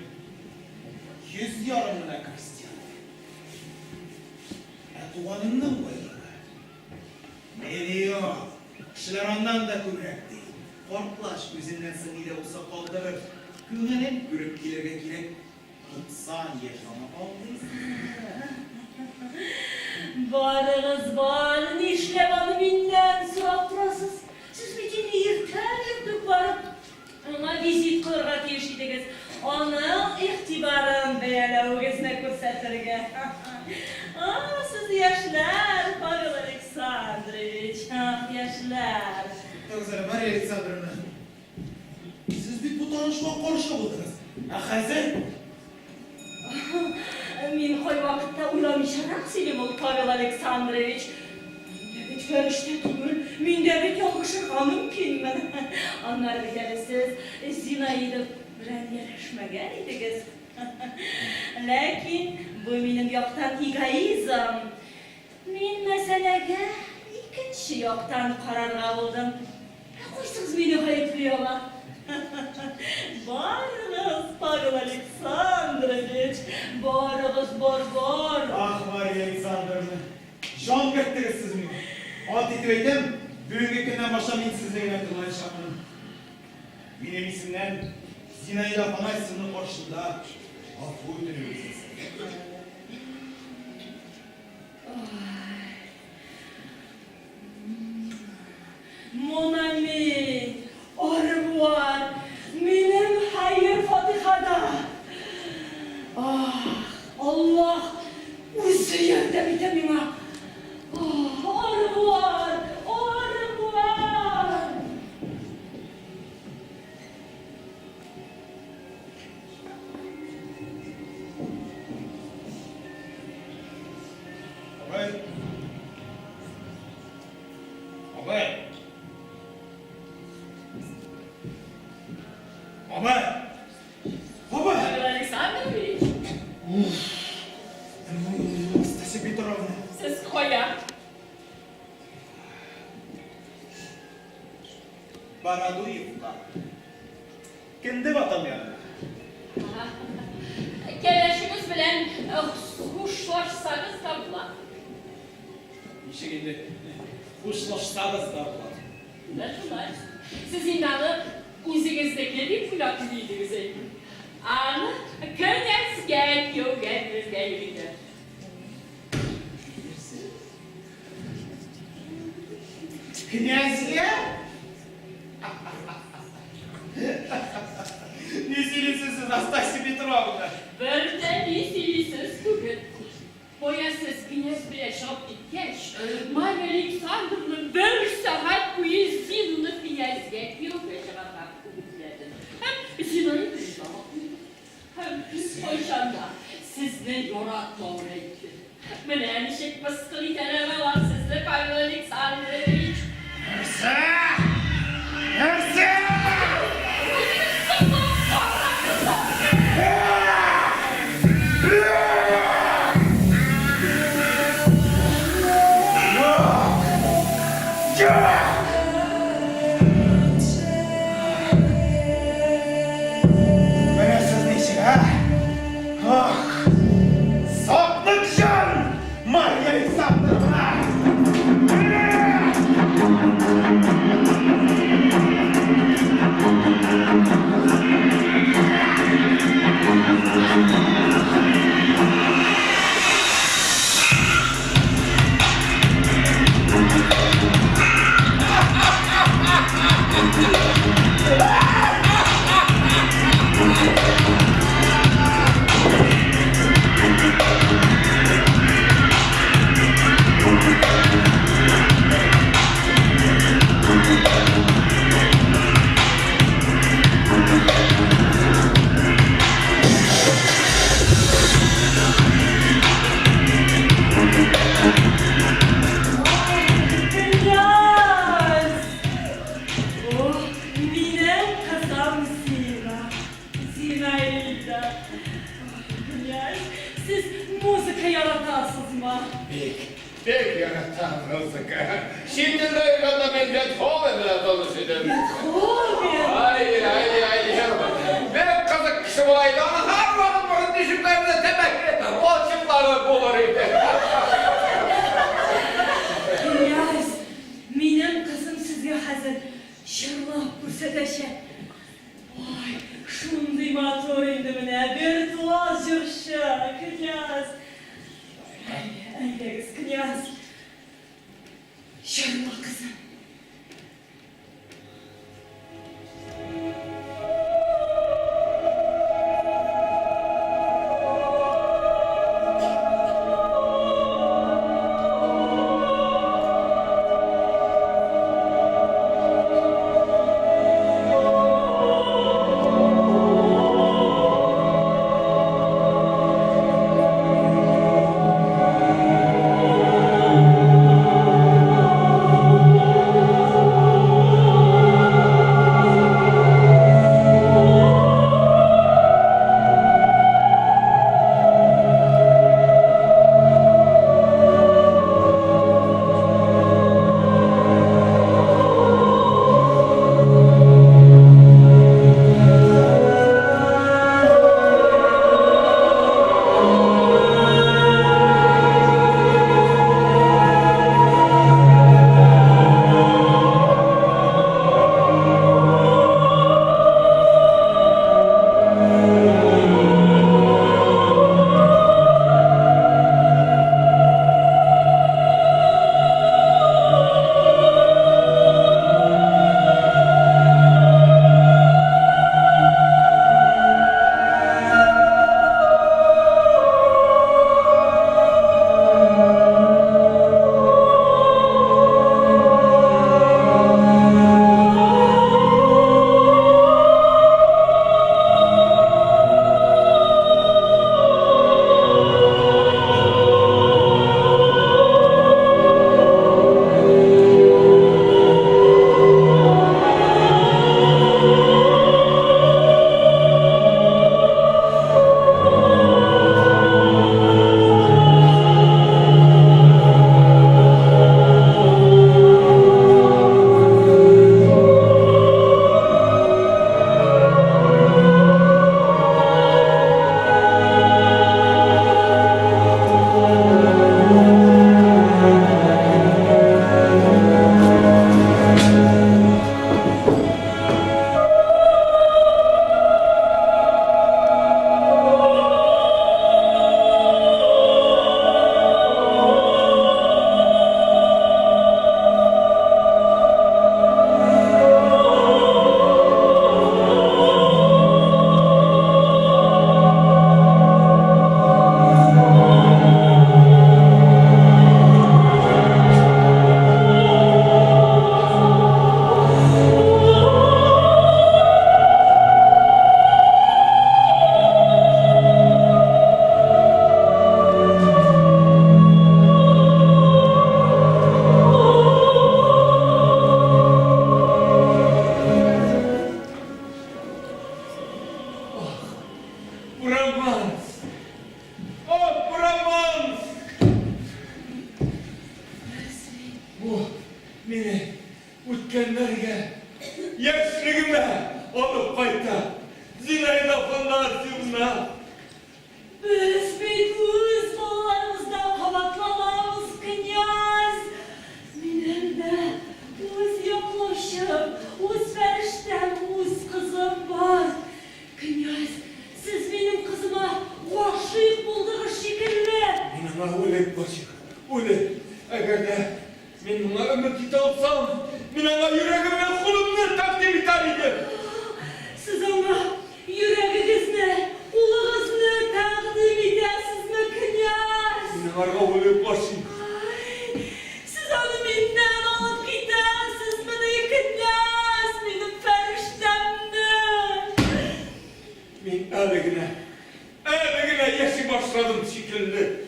100 yarımına Hristiyan. Etuvanından koyuyorlar. Ne diyor? Kişiler ondan da kuvvetli. Korklaş yüzünden seni de olsa kaldırır. Kığının görüp gelirge girek. 90 yaşama aldıysa. Varınız var, nişle bana binden suratlasız. Siz bütün yırtık varıp ona vizit kılırga teşkidiniz. Onun ihtibarın beyalevgesine kursattırga. Siz yaşlar, Pavel Aleksandrovich, yaşlar. Doktor Maria Alexandrovna. Siz bir bu tanışma konuşabildiniz. Hazır. Men koy vaqtda uylamışaram seni bu Pavel Aleksandrovich. Mende bir görüşte tugul, mende bir yolguşurga mümkünmün. Onlar bilirsiz, Zinaida bilen yarışmagan ediniz. Lakin bu benim yoktan egoizm. Men meseleге ikinci yoktan karar aldım. Qo'ysiz meni hayıflıyorlar. Barınız Pavel Aleksandrovich, barınız bor. Ah Maria Alexandrovna. Şan gettiniz siz mi? Alt itivedim. Bugünkü günden başlamayın sizle yönettiler şahının. Benim isimden Zinaida Afanasьевna'nın karşısında affı ödünüyorsunuz. Mon ami, au revoir, benim hayır Fatiha'da. Allah, uzun yerde bitemine. Au revoir, au revoir. Haber. Haber. Haber. Haber. Pavel Aleksandrovich, Stasi Petrovna. siz koya. Baraduyevka. kendi vatan yanına. Keleşiniz bilen hoşlaşsanız da bulan. İşe şimdi hoşlaşsanız da var. Ne şunlar? Siz inanın üzerinizde bir plaklıydınız emin. Ama köyden geliyor, geliyor. Knyazya? Nesiniz siz Nastasya Petrovna? Böyle iyisiniz bugün. Boyasız knyaz bile şok gitmiş. Marya Aleksandrovna bir saat boyu Zina'nı knyaz yapıyor ve cevaplar kuvvetledin. Hem Zina'yı dışlamak hem hoşanda sizle yorak doğraydı. Ben yani şey baskılı deneme var sizle Marya Aleksandrovna. Hırsı! Hırsı! Veresiz nişi ha? Ah! Saplıkcan! Marya Aleksandrovna! Knyaz! Oh, minem kazam Zina. Zina elinde. Knyaz, siz müzik yaratarsınız mı? Pek yaratan müzika. Şimdi de yolda ben Beethoven ile tanıştım. Beethoven! Hayır. Ben kazık kişi olaydı ama her vakit bakın düşümlerinde temek o çıpları bulur idi. Knyaz, minem kızım sizge hazır. Şırlaq ko'rsatashadi. Voy, shunday motor endi mana virtuoz yurishi, knyaz. Aydagiz, knyaz. Şırlaq qizim. Buramaz. Oh, buramaz. Bu beni o'tganlarga, yoshligimga olib qayta. Zinayda fondasyonuna. Biz bit o'z bolalarımızdan quvvatlanamiz, knyaz. Mening de o'z yoqlashim, o'z farishtam, o'z qizim bor. Knyaz, siz mening qizima g'oshiq bo'ldirish shekilli. Nima o'lib boshim, o'lib. Agarda men buna umid eta olsam, men ona yuragimni, qo'limni taqdim etar edim. Siz ona yüreğinizni, uluğunuzu takdim edesizmi knyaz? Nima o'lib boshim. Siz onu menden alıp gidersizmi knyaz? Benim feriştemdi. Men aligina yaşay başladım şekilli.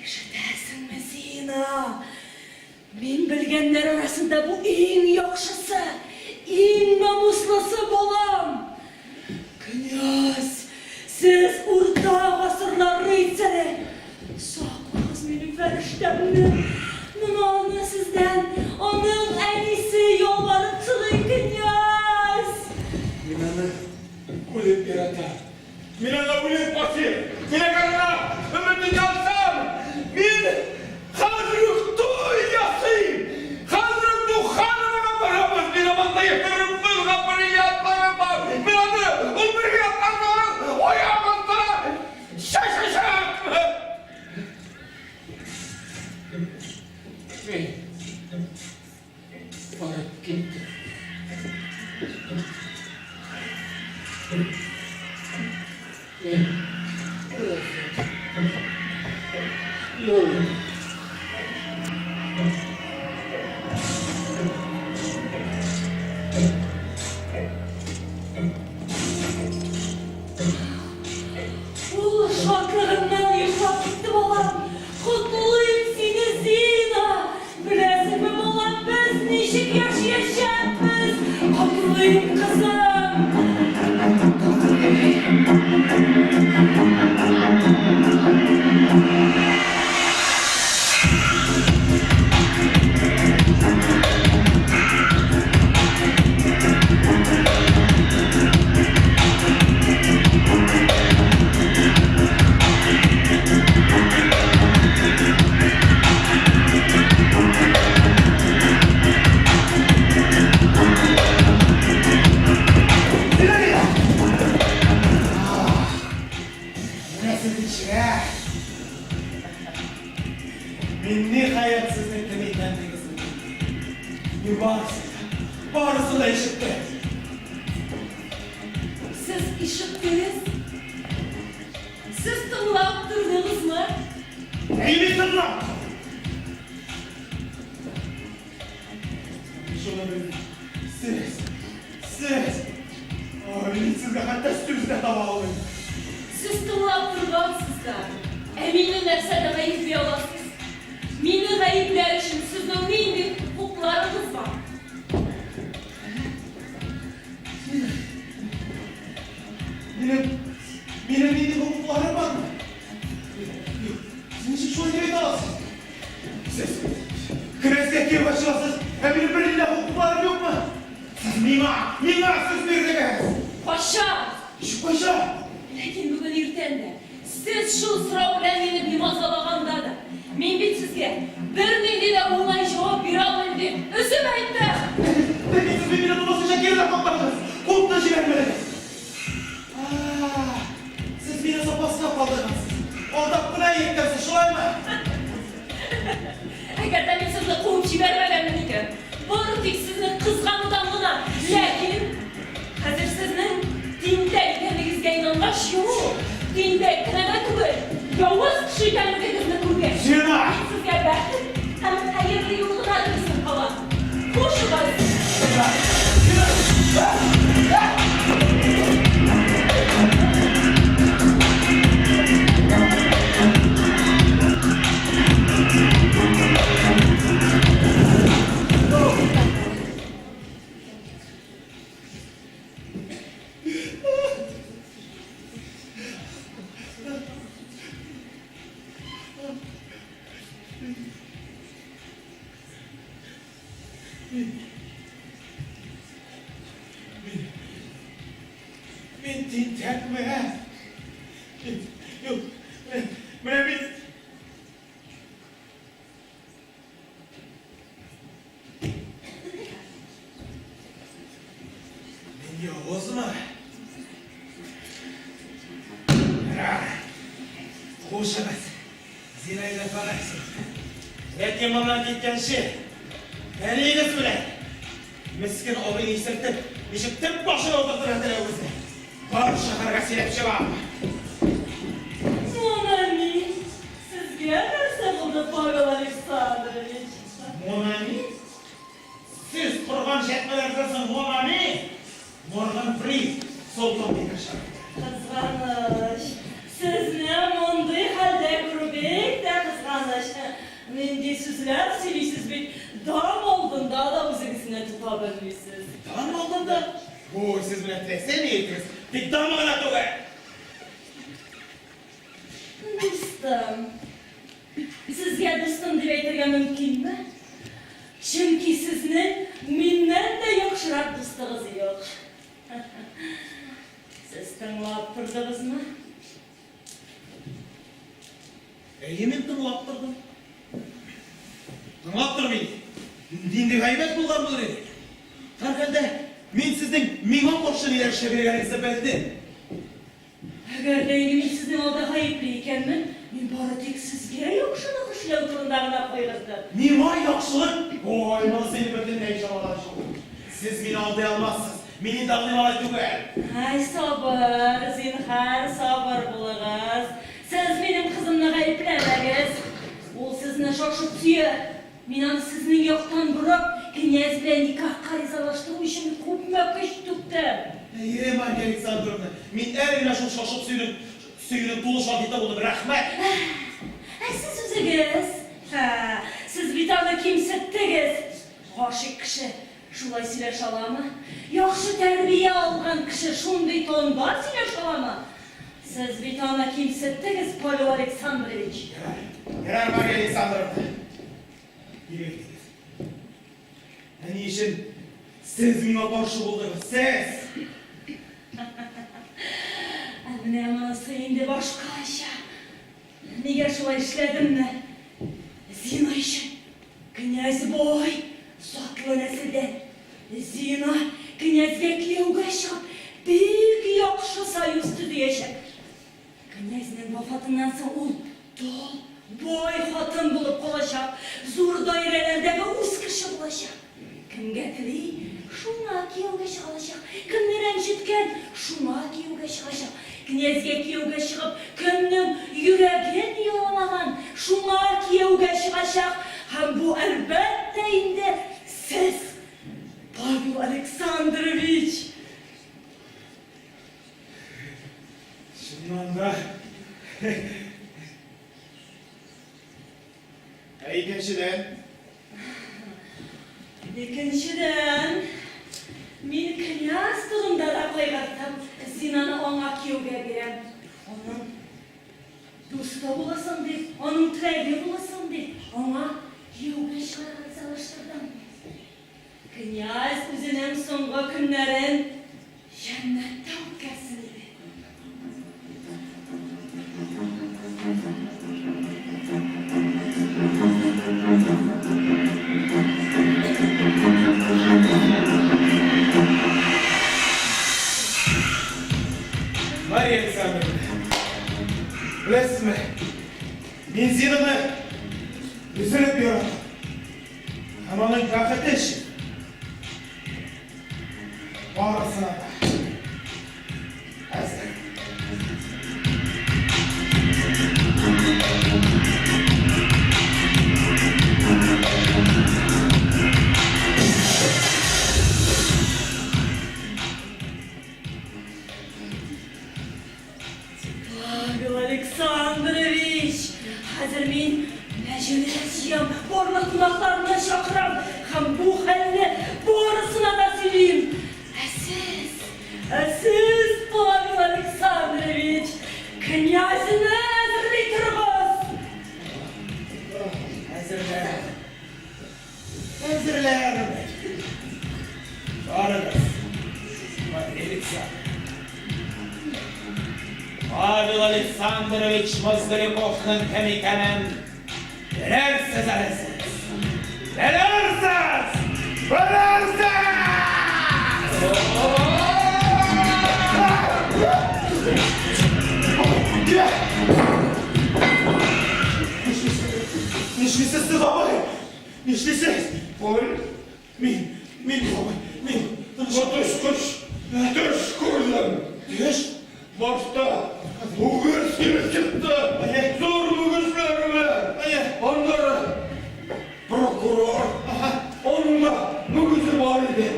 İşitesinmi Zina? Men bilgenler arasında bu en yakşısı, en namuslusu bolam. Knyaz, siz orta asırlar reisleri. Sağlığınız benim feriştemdi. Bunu sizden, onun en iyisi yolvarıp çıkın knyaz. Men ona o'lib yaratar. Men ona o'lib boshim. Men agarda umidni olsam, men hazır to'y yasayim. Hazır duxanimga boramiz. Men amanda yettirib biz gapini yapmarim bor. Men ona umrga yaqinlar oyog'imda shashasham. Men borib ketdim. Bu şartlarımdan yıkıp gitti bolam. Kutluyum seni Zina. Bilesin mi bolam biz nişik yaşayacakız? Kutluyum kızım. Men nihayet sizni tanıydınız. Barısı da işitti. Siz işittiniz. Siz tınlap durdunuz mu? Neyini tınla? Şuna benim. Siz. Ben sizge hatta üstünüzde tava olayım. Siz tınlap durgansız da. Eminim nefsede gayip bir olasınız. Meni gayipler için sizin neydi hukuklarınız var. Benim neydi hukuklarım var mı? Sizin için şu oynayı da alsın. Siz Kres'teki başlasız. Benim birliğine hukuklarım yok mu? Siz mimar siz bir de gel. Paşa! Şu paşa. Lakin bugün ertende siz şu sıra bilen beni bimazalaganda da men bit sizge bir neydi de oğlan cevap bir alındı. Özüm aytdı. Peki siz birbirine dolaşınca geride patladınız. Kulüpte jivermediniz. Siz bir sapasına kaldınız. Orada buna yektersin, şulay mı? Eğer de men sizni kovup jibermegenmenikin bari tek sizni kızganıdan buna. Lakin hazır sizning dinde ekanligingizga inanmash yo'q. Dinde kanada tugul. Yovuz kishi ekanligingizni ko'rgan. Zina! Sizga baxil ham qayerga yo'qolishini qala. Qo'shig'iz. Men tintekme. Yok, men Yavuz mu? Hoş emas. Zinayla faraksın. Lekin bundan ketgan şey. Neriga söyle. Miskin oğlunu sirtib, eshikdan boshini o'tirtiradilar o'zi. Bor shaharga silab chiqaman. Mon ami, sizga narsa bo'ldi, Pavel Aleksandrovich. Mon ami? Siz qurgan shetmalardan mon ami? Morgan Free, Sultan Petersburg. Kızg'anish. Sizni bunday holda ko'rib-da kızg'anish. Menga sizlar sevisiz bek dam oldinda da o'zingizni tuta bilmaysiz. Dam oldinda? Bu siz bilan telefon etdingiz. Tek damg'ana to'g'ri. Do'stim. Sizga do'stim deb aytishga mumkinmi? Chunki sizni mendan da yaxshiroq do'stingiz yo'q. Siz tinglab turdingizmi? Men tinglab turdim. Tinglab turmay. Dinde g'aybat bo'lgan bo'lar edi. Tarqanda men sizning menga qo'shni yarasha berganingizni bildim. Agar men sizning oldi g'ayibli ekanman, men bori tek sizga yaxshilik ishlab turgandagina qo'yg'izdim. Nima yaxshilik? Voy, mana seni butunlay ishonalash. Siz meni olday olmassiz. Meni taqdimot tug'il. Hay sabr, zinhar sabr bo'ling'iz. Siz mening qizimni g'ayiblamangiz. U sizni shoshib suyar. Men ham sizning yoqdan burib, knyaz bilan nikoh qarizalashtiruv ishini ko'pma tutdim. Ey Marga Aleksandrovna, men erina shu shoshib suyunib to'lish oddiy bo'ldim. Rahmat. Siz o'zingiz? Ha, siz bitani kimsitdingiz. G'oshiq kishi shulay silash oladimi? Yaxshi tarbiya olgan kishi shunday to'nbor silash oladimi? Siz bitani kimsitdingiz, Pavel Aleksandrovich. Yarar Marga Aleksandrovna. Yürüyeceğiz. Yani işin siz menga qarshi bo'ldingiz. Siz. Ana manasi endi boshqa ish. Nega shulay ishladimmi? Zina ishi. Knyaz boy, zotli naslda. Zina knyazga kuyovga chiqib, bek yaxshi soyuz tuzdi yashab. Knyazning vafotidan so'ng u dol boy xotin bo'lib qolashaq, zo'r doiralardagi o'z kishi bo'lashaq. Kimga tili, shuna kuyovga chiqashaq. Kimni ranjitgan, shuna kuyovga chiqashaq. Knyazga kuyovga chiqib, kimning yuragini yo'lagan, shuna kuyovga chiqashaq. Ham bu albatta endi siz, Pavel Aleksandrovich. Shundan da Ikkinchidan, men knyaz turumda da qo'ygandim. Zinani ona kuyovga beram. Onun do'sti bo'lasan deb, onun tilagi bo'lasan deb, ona kuyovga chiqarib Knyaz o'zining so'nggi kunlarin jannatda o'tkazsin dedi. Marga Aleksandrovna. Bilasizmi? Men zinani üzülüp yoraman. Ama onun kakıtış. Bağrısına da. Hazır. Pavel Aleksandrovich, hazır men majlisiyam, borliq quloqlarimdan chaqiram, ham bu halni borisini da seveyim. Siz Pavel Aleksandrovich Mozgalikov'un temikenen neler sezeresiz? Neler siz? Нишлисіз сіз абай? Нишлисіз? Ой, Min abay, min. Düş kurdum. Düş. Başta bu göz gibi çıktı. Zorlu gözlerime. Onları prokuror. Onunla bu gözü var idi.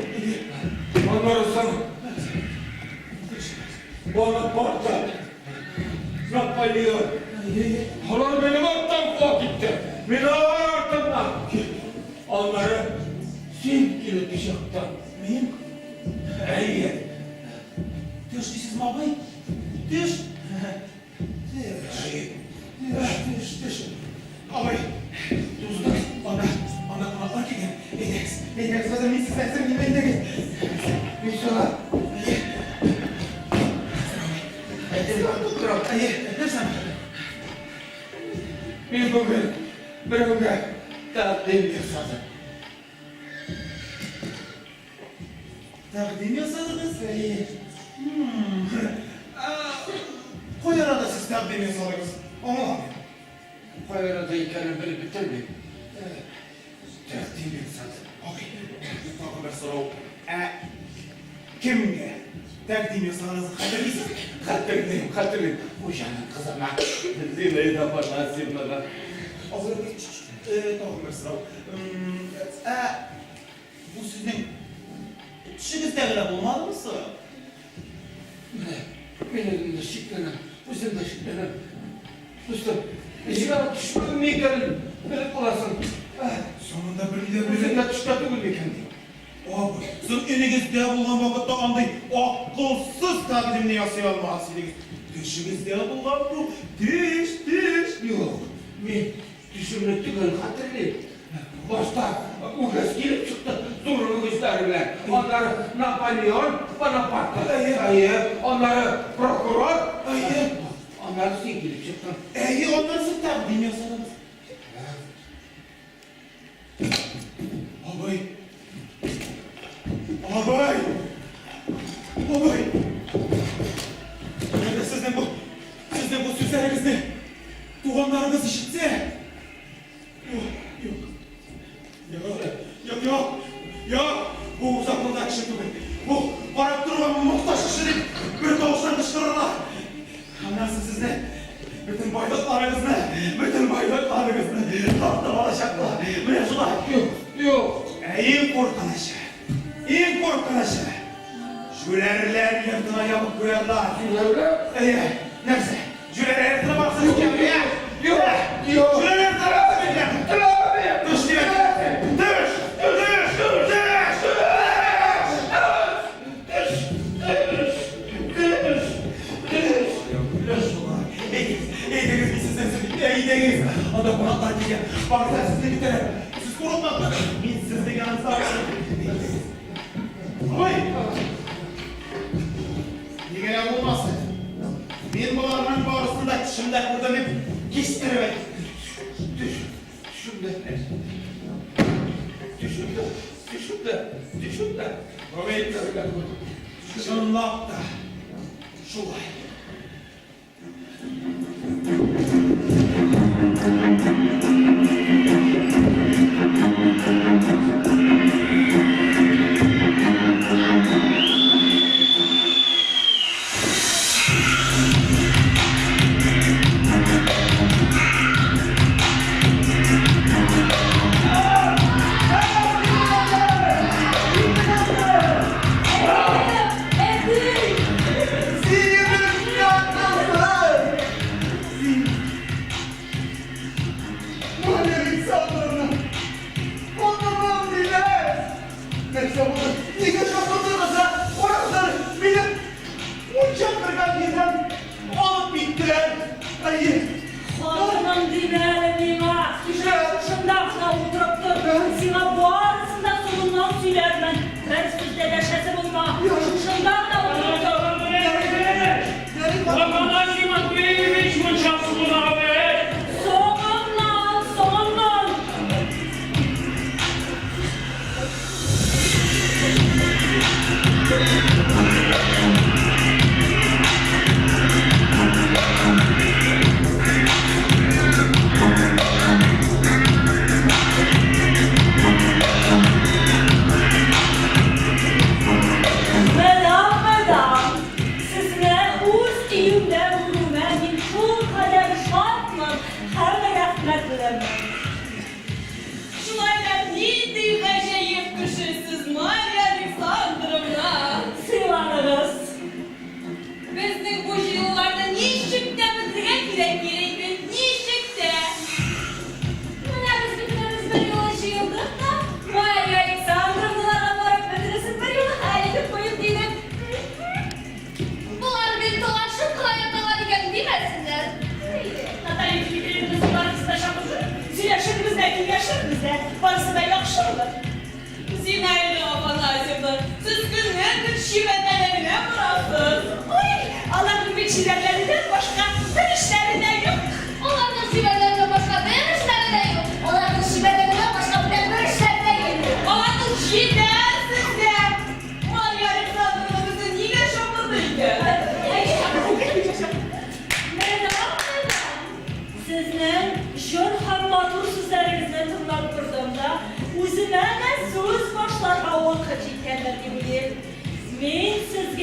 Onları sana Bonaparte, Napolyon. Onlar benim arkamdan kova gitti. Beni arkamdan. Onları sevgili dışarıdan. Min. İyi. Düş siz mi abay? Düş. Düş. Abay. Tuzda. Ona bak ki. Ederiz. Zaten min siz ben gibi ederiz. İnşallah. Edersen. Bir bugün takdim yasadı. Takdim yasadınız. Koy arada siz takdim yasadınız. Ama Hayradayken beni bitirdi. Takdim yasadı. abi. Bakın ben soru. Kimge? Takdim yasadınız. Hatırlıyız. Hatırlayın. Bu canın kızına. Zirveyi de bana zirveden. Tamam ben soru. Bu sizin işiniz devre bulmalı mısın? Benim de şıklana, bizim de şıklana. Dostum, işime düşmanım niye gelin? Bilip olasın. Sonunda bir Bizim de çıkarttı bu kendi. Abi, siz elinizde bulgan vakitte anday akılsız takdimini yasay almazsınız. Dişinizde bulgan bu. Diş. Yok, ben düşünmek değil, hatırlayayım. Başta o kız gelip çıktı, zorlu gösterdiler. Onları Napolyon, Bonaparte. Onları prokuror. Onları sen gelip çıktın. Onlar siz takdim yasadınız. Abay. Nerede sizin bu sözlerinizi tuğanlarınız işitse? Yok. Bu uzaklığındaki şey değil. Bu varıp durulan muhtaç kişilik bir doğuştan dışkırırlar. Anlarsın siz ne? Bütün baylıklarınızı, tahtam alacaklar, mevzular. Yok. İn korkanaşı. Jülerler yırtına yapıp koyarlar. Neyse, jüler yırtına baksın ki ya. Yok. Jüler yırtına baksın ki. Düş diye. Düş. İyi. Adam konaklar diye. Baklar sizde bir tane. Siz korkma. Sizde yanınızda var. Oy! Yine olmasın. Bir bularının bağrısında şimdi burada bir kiştirmek. Düşün de. Robert, şunlap da. Şulay. Hanımın dinleyelim ha. Şundan sonra oturup dur. Sina bu arasında sonundan söyler ben. Ben sizde de şesi bulma. Şundan da oturup dur.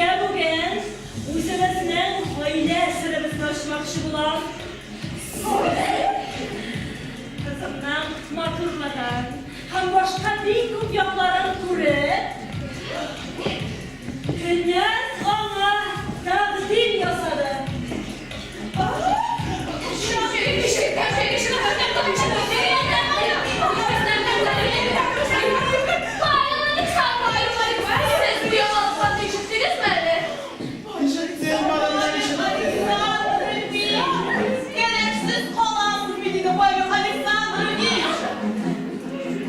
sizge bugün o'zimizning oila sirimizni ochmoqchi bo'lib, qizimning motorladan ham boshqa ko'p yoqlarini ko'rib, knyaz ona taqdim yasadi. Işıttım adamdan işittim.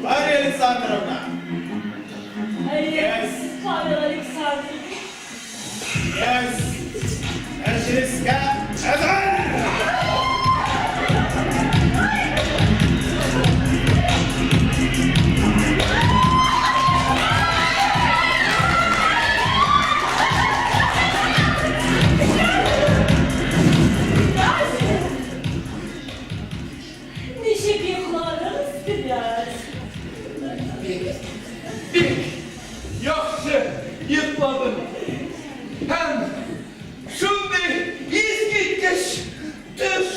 Var ya Alexandrovna. Pavel Aleksandrovich. Yes. Elçinizga ezan. Nişik yıklarız knyaz. Bir, yaxşı yıkmadın. Hem şimdi izgitmiş düş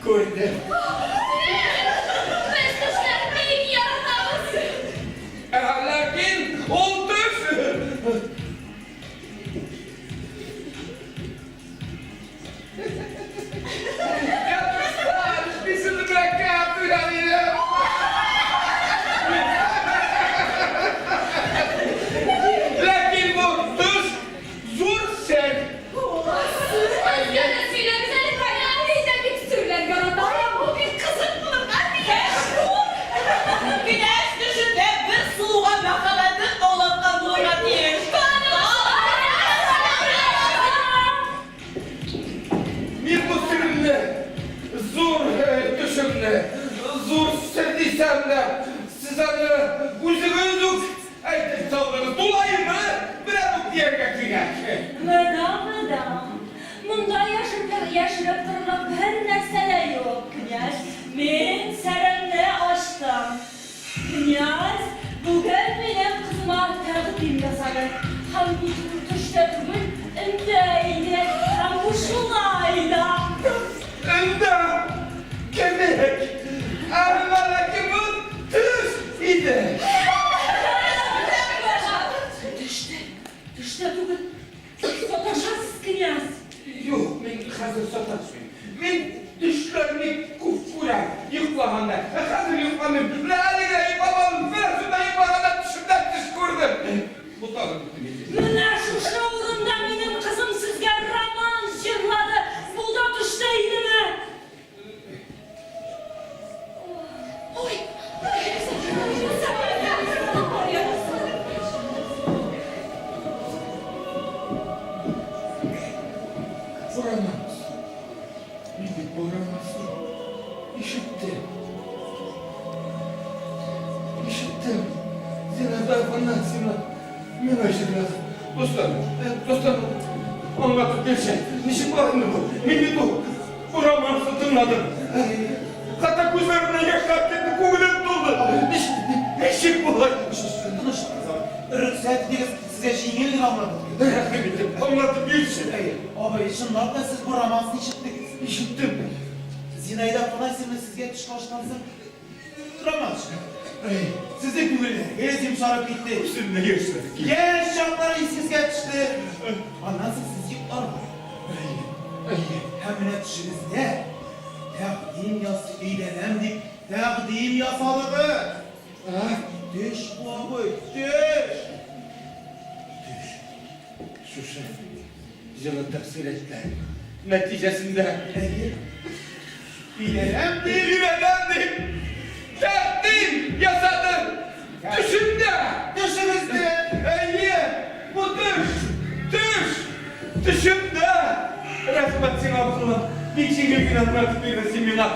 gördüm. Lakin o düş yapmışlar. Bizim bırakıp uyanıyor. Lakin bu düş zor sen. Güneş düşünde bir suğa bakamadın olandan doyma diye. Bir bu sürümle zor düşümle zor sevdiysem de size uzun aytıp sağlığınız dolayı mı bırakıp diğer getiriyor. Madam. Bunda yaşırıp durmak bir mesele yok knyaz. Men serenle açtım. Knyaz, bugün benim kızıma taqdim yasadı. Hem bu tutuşta bugün indeydi, hem bu şulayla. Enda demek ahmalaki bu düz idi. Düşte bugün sataşasız knyaz. Yok, ben hazır sataşmayayım. Ben düşlerimi kufkura yıklahanda. Hazır yıklamıyorum. Laleyle yıklamam. Fersunda yıklahanda düşümden düş kurdum. Bu tabi bitti. Mına şu şuurunda benim kızım sizge roman şırladı. Bu da düşteydi mi? Oy! Vuramaz. Beni vuramaz. İşittim. İşittim. Zina tarafından zina. Ben aşırı dostlarım. Anlatıp bir şey. Nişin varını bu. Beni bu romansı tınladım. Hatta gözlerimden yaşlar gitti. Kuvvet doldu. Nişin bu. Rüksatdiniz size yengillik anladım. Anlatıp bir şey. Abi şunlar da siz bu romansını işittiniz. İşittim. Zinayda falan sizge çıkarıştanızı romans çıkıyor. Size güvene, gez yumuşarıp gitti. Üstünde yaşladık. Genç çaplara sizge çıktı. Anlarsın siz yıklar mı? Hem ne düşünüz ne? Takdim yası iğnenemdik. Takdim yasalığı. Düş bu abi, düş. Şuşa, yılı tefsir ettiler. Neticesinde İğnenemdik. İğnelendim. Takdim yasadım. Düşümde. Düşünüzde. Bu düş. Düşümde. Rahmetin abdullah. Bir çingil gün anlatıp bir resimina.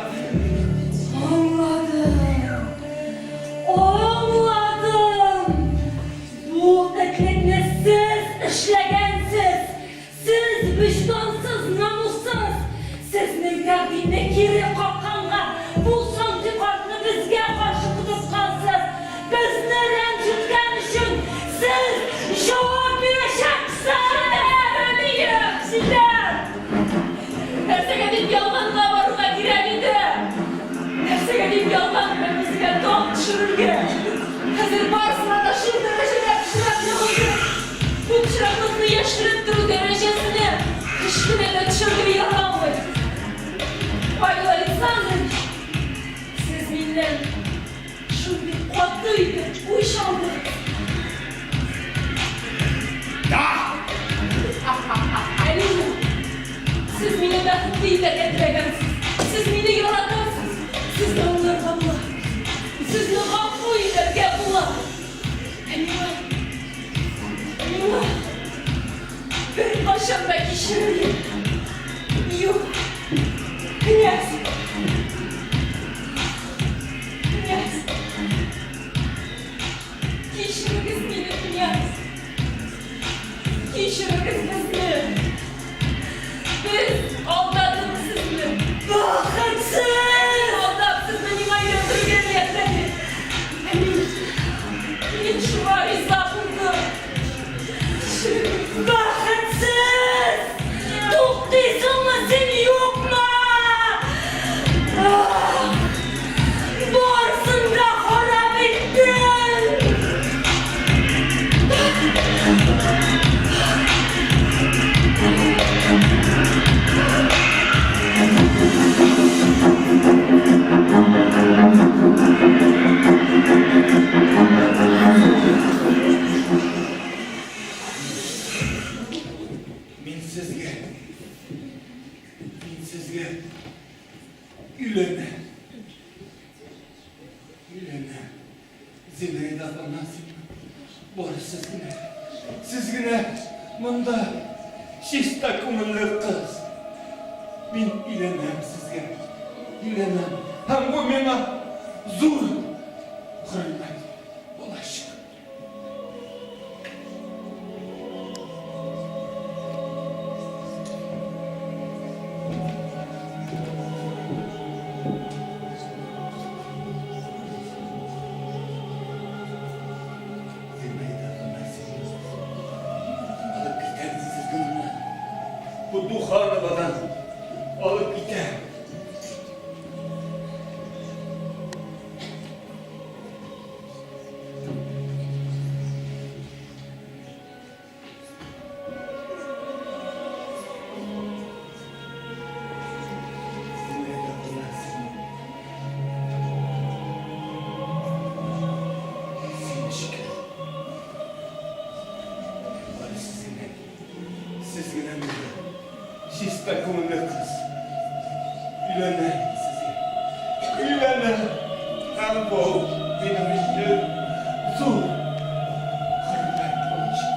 Anladım. Bu teklifini siz işlegensiz. Siz vicdansız, namussuz. Sizin takdimde kiri kalkanlar. Bu sanki farklı bizge karşı kutupkansız. Bizni rencitken için siz cevap vereceksiniz. tekşürürge. Hazır barsına da şu derecede çıraklığı. Bu çıraklıkını yaşırıp duru derecesini kışkine de çırgı yalanlı. Pavel Alexandrovich, siz bilin, şu bir kodluydu, bu iş aldı. Elini, siz beni bəxtliyle getirəgənsiniz. Siz beni yaratarsınız. Siz de onları kabul. Siz de hakkıyla kabul. Elini, bir başımdaki şirin. Yok. Knyaz. Knyaz. Kişiniz beni knyaz. Kişiniz beni. Biz aldattınız sizi. Bakınsız. Aldattınız benim ayrıldığım gelmeyetleri. Emin şu var izahımdı. Bakınsız. Doktuysam mı seni yok mu? Varsın da harap ettin. Men sizge uylanam. Zinaida nasip bor sizgina munda şista ko'ngilli qiz. Men uylanam sizga. Uylanam. Ham bu menga zo'r hurmat bo'ladi. Bu duhanlıdan alıp gider. Şista ko'ngilli qiz. Uylanay sizga. Uylanay. Ham bu benim uchun zo'r hurmat bo'lishi.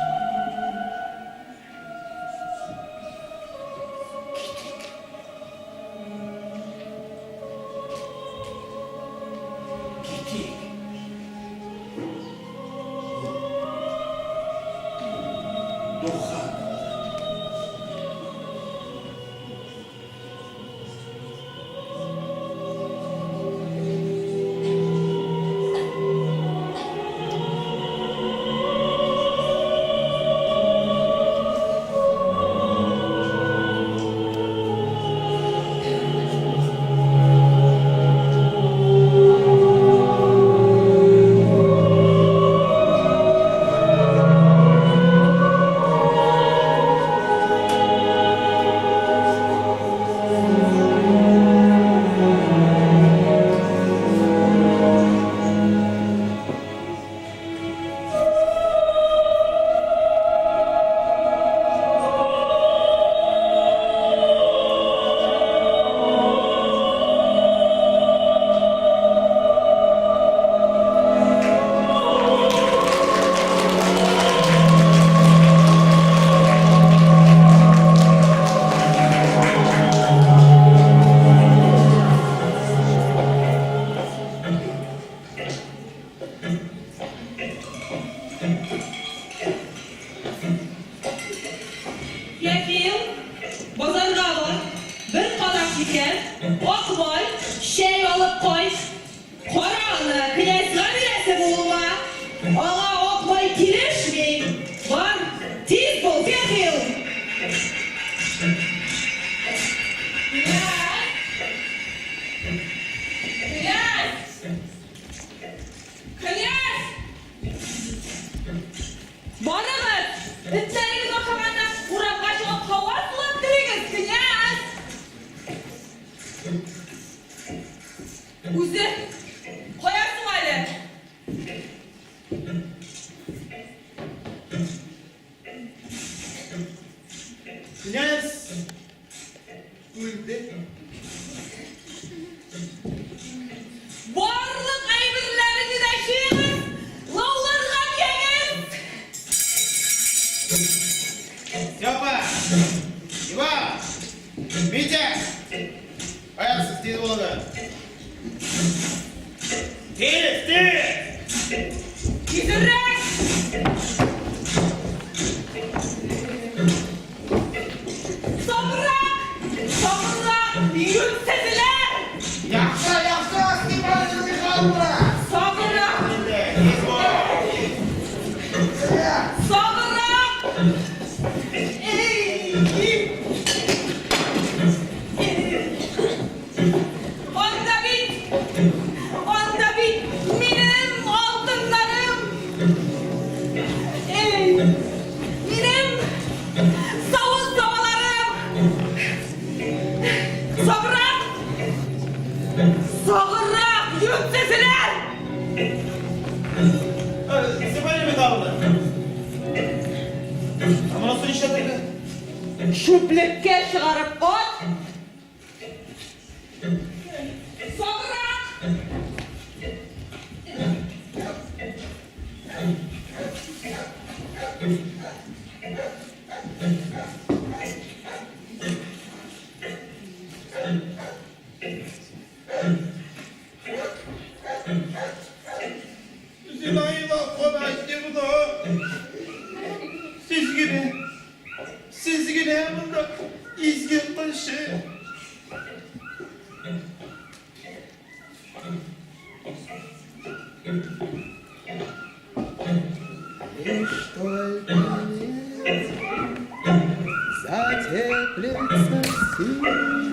Ketik. Duhan. Yakayım, bozorga var, bir qalaq şeker, oq boy, şey alıp koy. Qorani knyazga berasi bo'lma. Og'a oq boy kelishmang. Bor, tez bo'l, Yakayım. Varınız! İtleriniz o kamanda uğrap kaçıp hava sulattırınız kınyaz! Uzi, koyarsın hali. Knyaz öldü. Varlık aybirlerini de şeyiniz, lavlarına diyeniz! Степа! Ива! Митя! Ayaksız değil oladı. Değil! Gizirrek! Sabırak! Sabırak! Yüksesiler! Yaksa! Stepan Mihайловна! Sabırak! Sabırak! Onda bit, benim altınlarım! Benim savun davalarım! Sabırak! Sabırak! Yüksesiler! Stepan Mihайловна! Ama nasıl işledin? Çöplükке çıkarıp at! Sabırak! Zilayla konakti bu da. Siz yine bunda izgin başı. Затеплится сил.